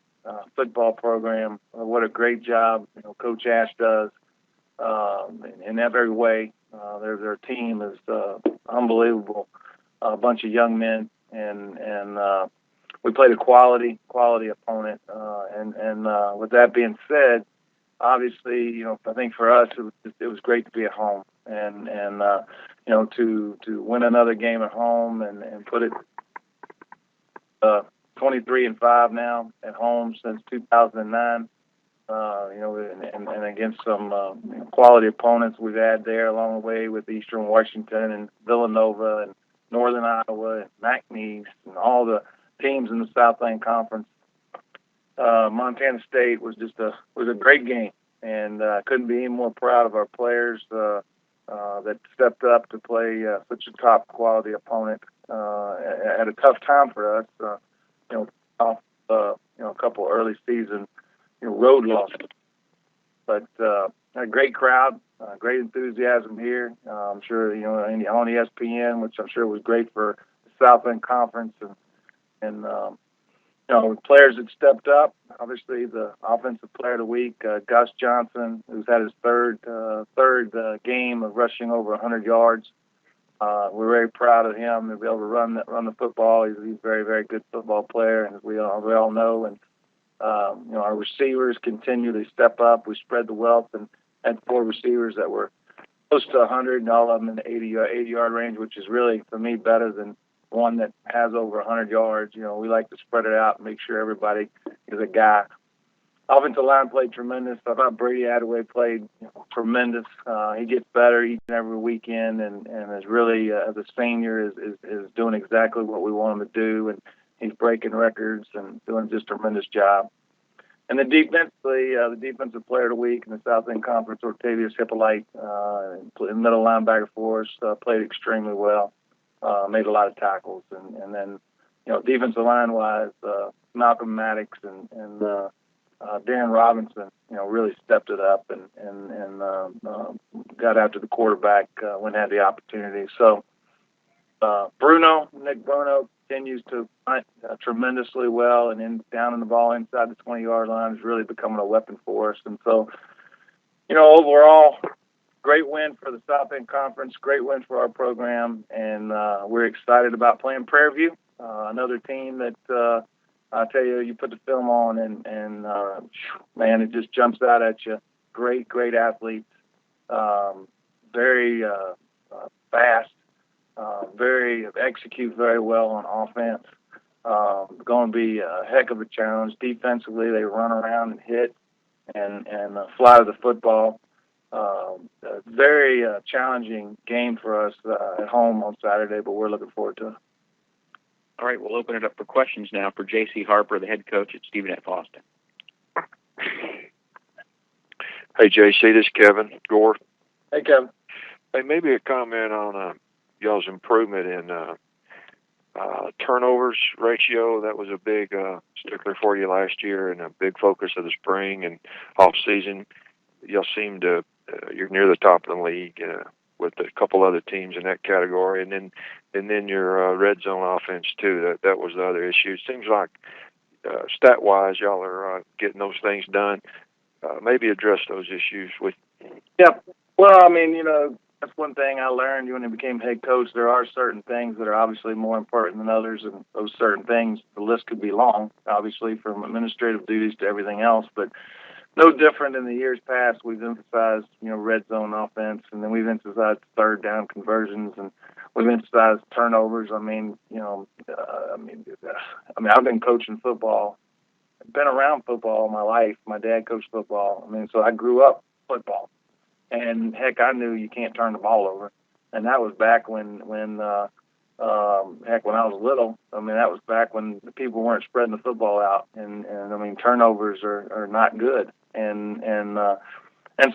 football program. What a great job Coach Ash does in every way. Their team is unbelievable. A bunch of young men, and we played a quality opponent. And with that being said, obviously, I think for us it was great to be at home, and to win another game at home and put it 23-5 now at home since 2009. And against some quality opponents we've had there along the way with Eastern Washington and Villanova and Northern Iowa and McNeese and all the teams in the Southland Conference. Montana State was a great game, and couldn't be any more proud of our players that stepped up to play such a top quality opponent at a tough time for us. Off a couple early season road losses, but a great crowd, great enthusiasm here. I'm sure on ESPN, which I'm sure was great for the Southland Conference, and players that stepped up. Obviously, the offensive player of the week, Gus Johnson, who's had his third game of rushing over 100 yards. We're very proud of him to be able to run the football. He's a very, very good football player, as we all know. And our receivers continue to step up. We spread the wealth and had 4 receivers that were close to 100, and all of them in the 80-yard range, which is really, for me, better than one that has over 100 yards. We like to spread it out and make sure everybody is a guy. Offensive line played tremendous. I thought Brady Attaway played tremendous. He gets better each and every weekend, and is really, as a senior, is doing exactly what we want him to do, and he's breaking records and doing just a tremendous job. And then defensively, the defensive player of the week in the Southland Conference, Octavius Hippolyte, middle linebacker for us, played extremely well, made a lot of tackles. And then, defensive line-wise, Malcolm Maddox and Darren Robinson, really stepped it up and got after the quarterback when had the opportunity. So Nick Bruno continues to punt tremendously well, and down in the ball inside the 20-yard line is really becoming a weapon for us. And so, overall, great win for the Southland Conference, great win for our program, and we're excited about playing Prairie View, another team that I tell you, you put the film on, and man, it just jumps out at you. Great athletes, very fast, execute very well on offense. Going to be a heck of a challenge. Defensively, they run around and hit and fly to the football. Very challenging game for us at home on Saturday, but we're looking forward to it. All right, we'll open it up for questions now for J.C. Harper, the head coach at Stephen F. Austin. Hey, J.C., this is Kevin Gore. Hey, Kevin. Hey, maybe a comment on y'all's improvement in turnovers ratio. That was a big stickler for you last year and a big focus of the spring and off season. Y'all seem to you're near the top of the league with a couple other teams in that category, and then your red zone offense too. That was the other issue. It seems like stat wise, y'all are getting those things done. Maybe address those issues with. Yeah. Well, I mean, that's one thing I learned when I became head coach. There are certain things that are obviously more important than others, and those certain things, the list could be long, obviously, from administrative duties to everything else. But no different in the years past. We've emphasized, red zone offense, and then we've emphasized third down conversions, and we've emphasized turnovers. I've been coaching football. I've been around football all my life. My dad coached football. So I grew up football. And heck, I knew you can't turn the ball over, and that was back when I was little. That was back when the people weren't spreading the football out, and turnovers are not good, and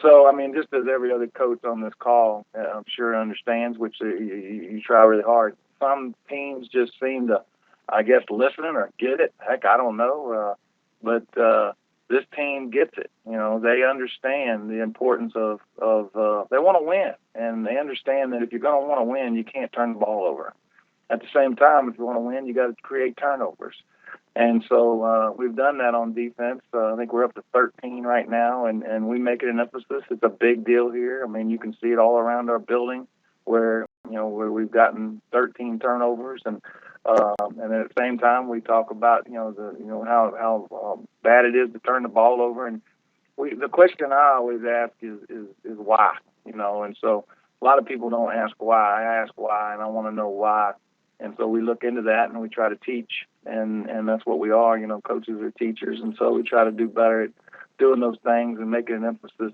so just as every other coach on this call, I'm sure understands, which you try really hard. Some teams just seem to, I guess, listen or get it. Heck, I don't know, but this team gets it. They understand the importance of they want to win, and they understand that if you're going to want to win, you can't turn the ball over. At the same time, if you want to win, you got to create turnovers. And so we've done that on defense. I think we're up to 13 right now, and we make it an emphasis. It's a big deal here. I mean, you can see it all around our building where we've gotten 13 turnovers, and at the same time we talk about how bad it is to turn the ball over. And the question I always ask is why, and so a lot of people don't ask why. I ask why, and I want to know why. And so we look into that, and we try to teach, and that's what we are. Coaches are teachers, and so we try to do better at doing those things and making an emphasis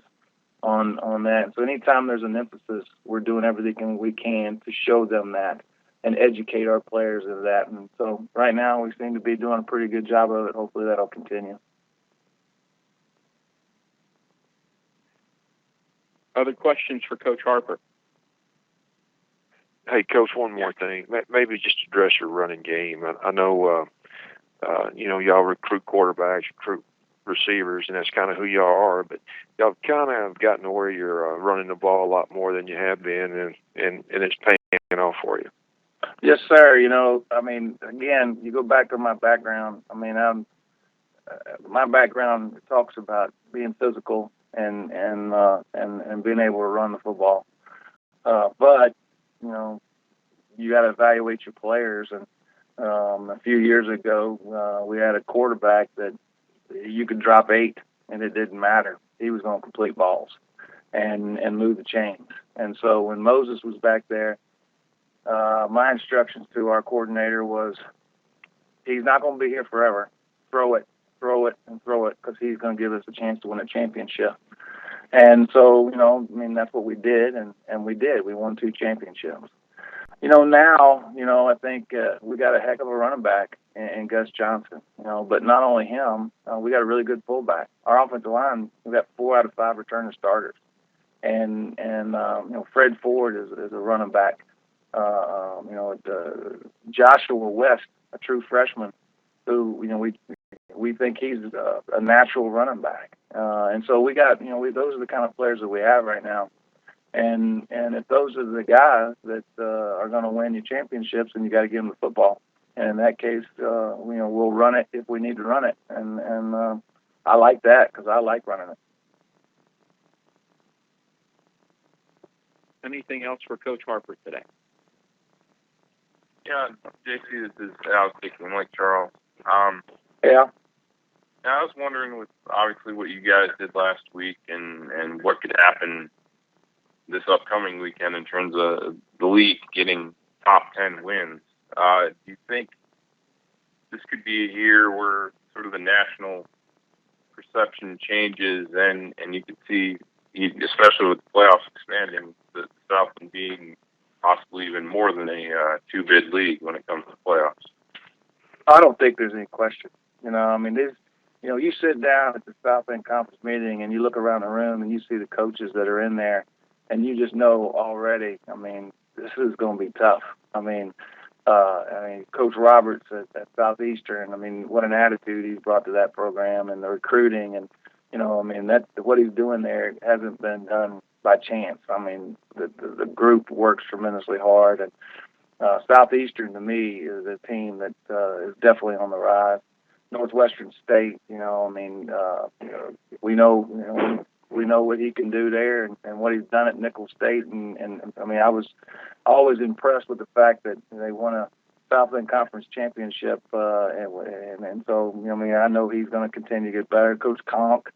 on that. So anytime there's an emphasis, we're doing everything we can to show them that and educate our players of that. And so right now we seem to be doing a pretty good job of it. Hopefully that'll continue. Other questions for Coach Harper? Hey, Coach, one more thing. Maybe just address your running game. I know, y'all recruit quarterbacks, recruit receivers, and that's kind of who y'all are, but y'all kind of gotten to where you're running the ball a lot more than you have been, and it's paying off for you. Yes, sir. Again, you go back to my background. My background talks about being physical and being able to run the football. But you got to evaluate your players. And a few years ago, we had a quarterback that you could drop 8 and it didn't matter. He was going to complete balls and move the chains. And so when Moses was back there, my instructions to our coordinator was, he's not going to be here forever. Throw it, and throw it, because he's going to give us a chance to win a championship. And so, that's what we did, and we did. We won 2 championships. Now, I think we got a heck of a running back in Gus Johnson, but not only him, we got a really good fullback. Our offensive line, we got 4 out of 5 returning starters. And Fred Ford is a running back. Joshua West, a true freshman, who, we think he's a natural running back. And so we got, those are the kind of players that we have right now. And if those are the guys that are going to win you championships, then you got to give them the football. And in that case, we'll run it if we need to run it. And I like that because I like running it. Anything else for Coach Harper today? Yeah, JC, this is Alex from Lake Charles. Yeah. Now, I was wondering, with obviously what you guys did last week and what could happen this upcoming weekend in terms of the league getting top 10 wins, do you think this could be a year where sort of the national perception changes and you could see, especially with the playoffs expanding, the Southland being possibly even more than a 2-bid league when it comes to playoffs? I don't think there's any question. You sit down at the Southland Conference meeting and you look around the room and you see the coaches that are in there, and you just know already, this is going to be tough. Coach Roberts at Southeastern, what an attitude he's brought to that program and the recruiting, and that what he's doing there hasn't been done by chance. The group works tremendously hard, and Southeastern to me is a team that is definitely on the rise. Northwestern State, we know what he can do there and what he's done at Nicholls State, and I was always impressed with the fact that they won a Southland Conference championship, and so I know he's going to continue to get better. Coach Conque,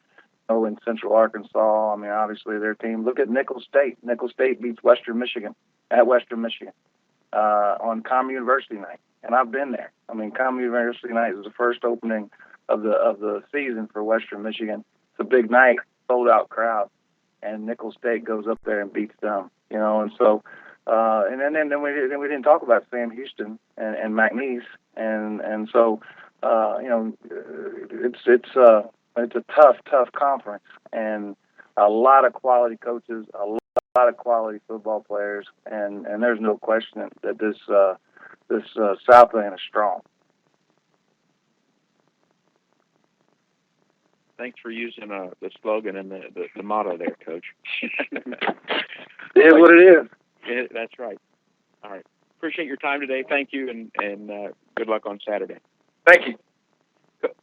in Central Arkansas, obviously their team. Look at Nicholls State. Nicholls State beats Western Michigan at Western Michigan on Com University night, and I've been there. Com University night is the first opening of the season for Western Michigan. It's a big night, sold out crowd, and Nicholls State goes up there and beats them. And so, and then we didn't talk about Sam Houston and McNeese, and so it's a tough conference, and a lot of quality coaches, a lot of quality football players, and there's no question that this Southland is strong. Thanks for using the slogan and the motto there, Coach. It is what it is. Yeah, that's right. All right. Appreciate your time today. Thank you, and good luck on Saturday. Thank you.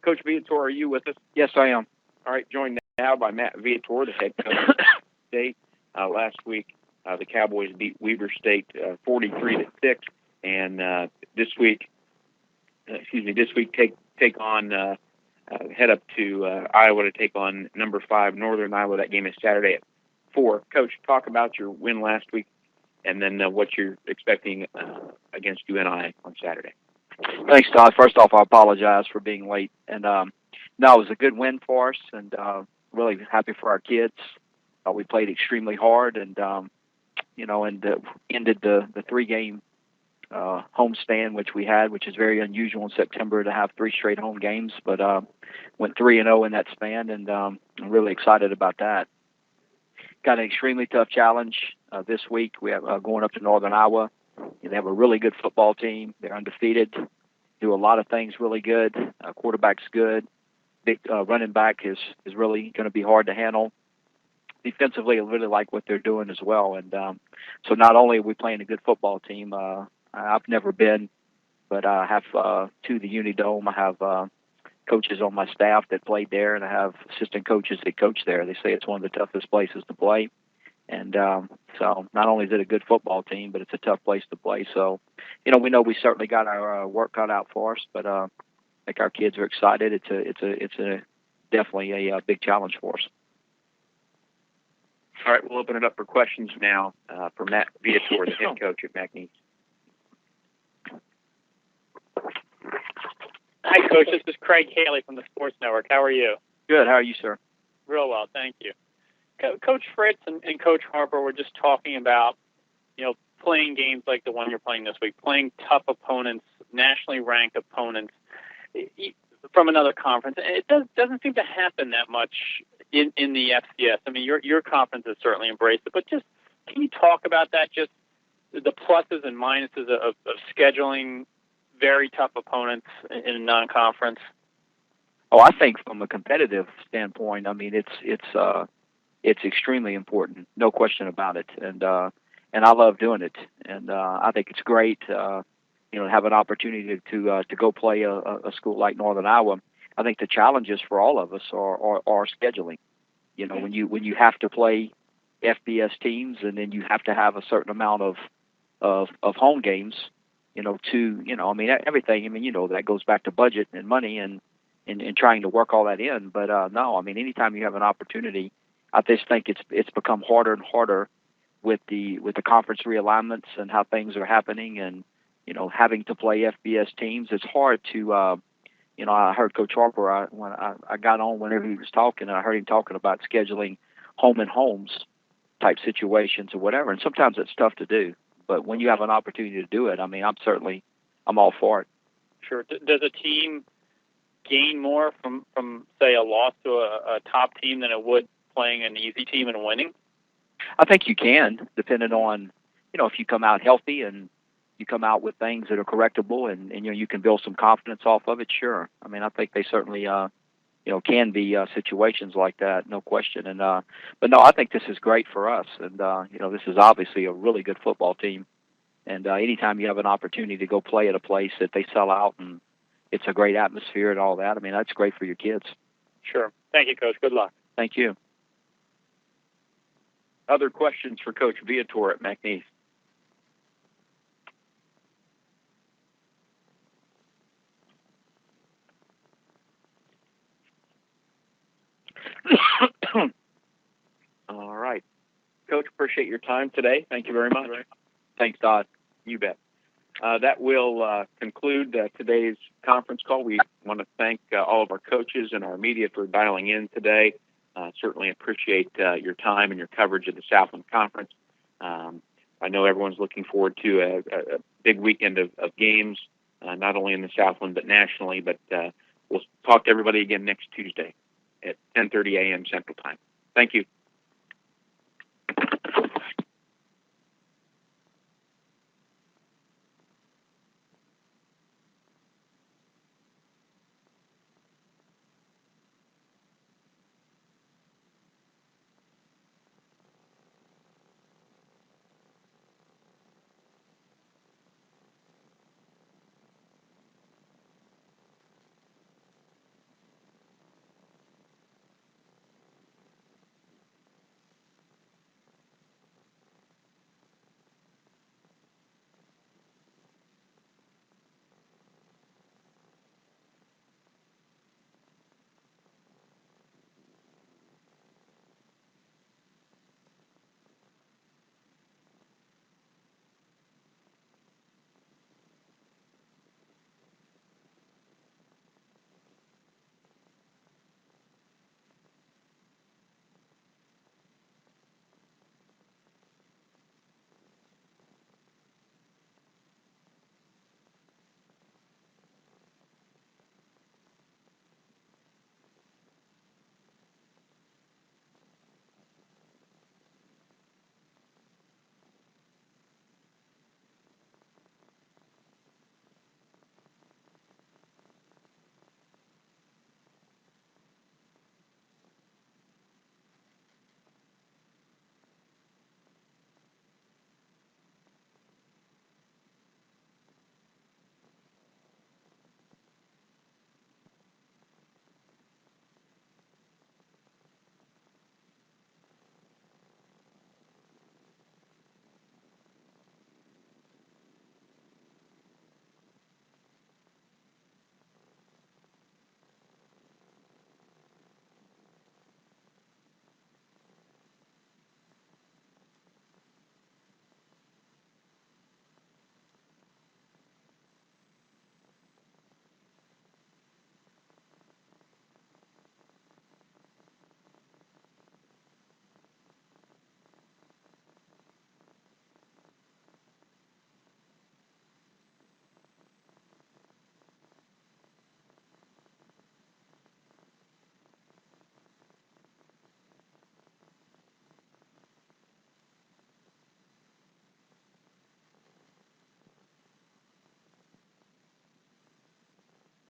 Coach Viator, are you with us? Yes, I am. All right, joined now by Matt Viator, the head coach of State. Last week, the Cowboys beat Weber State 43-6, and this week take on head up to Iowa to take on number 5 Northern Iowa. That game is Saturday at 4. Coach, talk about your win last week, and then what you're expecting against UNI on Saturday. Thanks, Todd. First off, I apologize for being late. And no, it was a good win for us, and really happy for our kids. We played extremely hard, and ended the 3-game homestand which we had, which is very unusual in September to have 3 straight home games. But went 3-0 in that span, and I'm really excited about that. Got an extremely tough challenge this week. We have going up to Northern Iowa. They have a really good football team. They're undefeated. Do a lot of things really good. Quarterback's good. Big running back is really going to be hard to handle. Defensively, I really like what they're doing as well. And so not only are we playing a good football team, I've never been, but I have to the Unidome. I have coaches on my staff that played there, and I have assistant coaches that coach there. They say it's one of the toughest places to play. And so not only is it a good football team, but it's a tough place to play. So, we know we certainly got our work cut out for us, but I think our kids are excited. It's definitely a big challenge for us. All right, we'll open it up for questions now for Matt Viator, the head coach at McNeese. Hi, Coach. This is Craig Haley from the Sports Network. How are you? Good. How are you, sir? Real well, thank you. Coach Fritz and Coach Harper were just talking about, playing games like the one you're playing this week, playing tough opponents, nationally ranked opponents from another conference. It doesn't seem to happen that much in the FCS. I mean, your conference has certainly embraced it, but just can you talk about that? Just the pluses and minuses of scheduling very tough opponents in a non-conference. Oh, I think from a competitive standpoint, I mean, it's extremely important, no question about it, and I love doing it, and I think it's great, to have an opportunity to go play a school like Northern Iowa. I think the challenges for all of us are scheduling. When you have to play FBS teams, and then you have to have a certain amount of home games, everything. That goes back to budget and money and trying to work all that in. But no, anytime you have an opportunity, I just think it's become harder and harder with the conference realignments and how things are happening, and having to play FBS teams. It's hard to I heard Coach Harper when I got on whenever he was talking, and I heard him talking about scheduling home and homes type situations or whatever, and sometimes it's tough to do. But when you have an opportunity to do it, I'm all for it. Sure. Does a team gain more from say, a loss to a top team than it would playing an easy team and winning? I think you can, depending on, if you come out healthy and you come out with things that are correctable, and you can build some confidence off of it. Sure. I think they certainly, can be situations like that, no question. And but no, I think this is great for us, and this is obviously a really good football team. And anytime you have an opportunity to go play at a place that they sell out and it's a great atmosphere and all that, that's great for your kids. Sure. Thank you, Coach. Good luck. Thank you. Other questions for Coach Viator at McNeese? All right. Coach, appreciate your time today. Thank you very much. Thanks, Todd. You bet. That will conclude today's conference call. We want to thank all of our coaches and our media for dialing in today. Certainly appreciate your time and your coverage of the Southland Conference. I know everyone's looking forward to a big weekend of games, not only in the Southland but nationally. But we'll talk to everybody again next Tuesday at 10:30 a.m. Central Time. Thank you.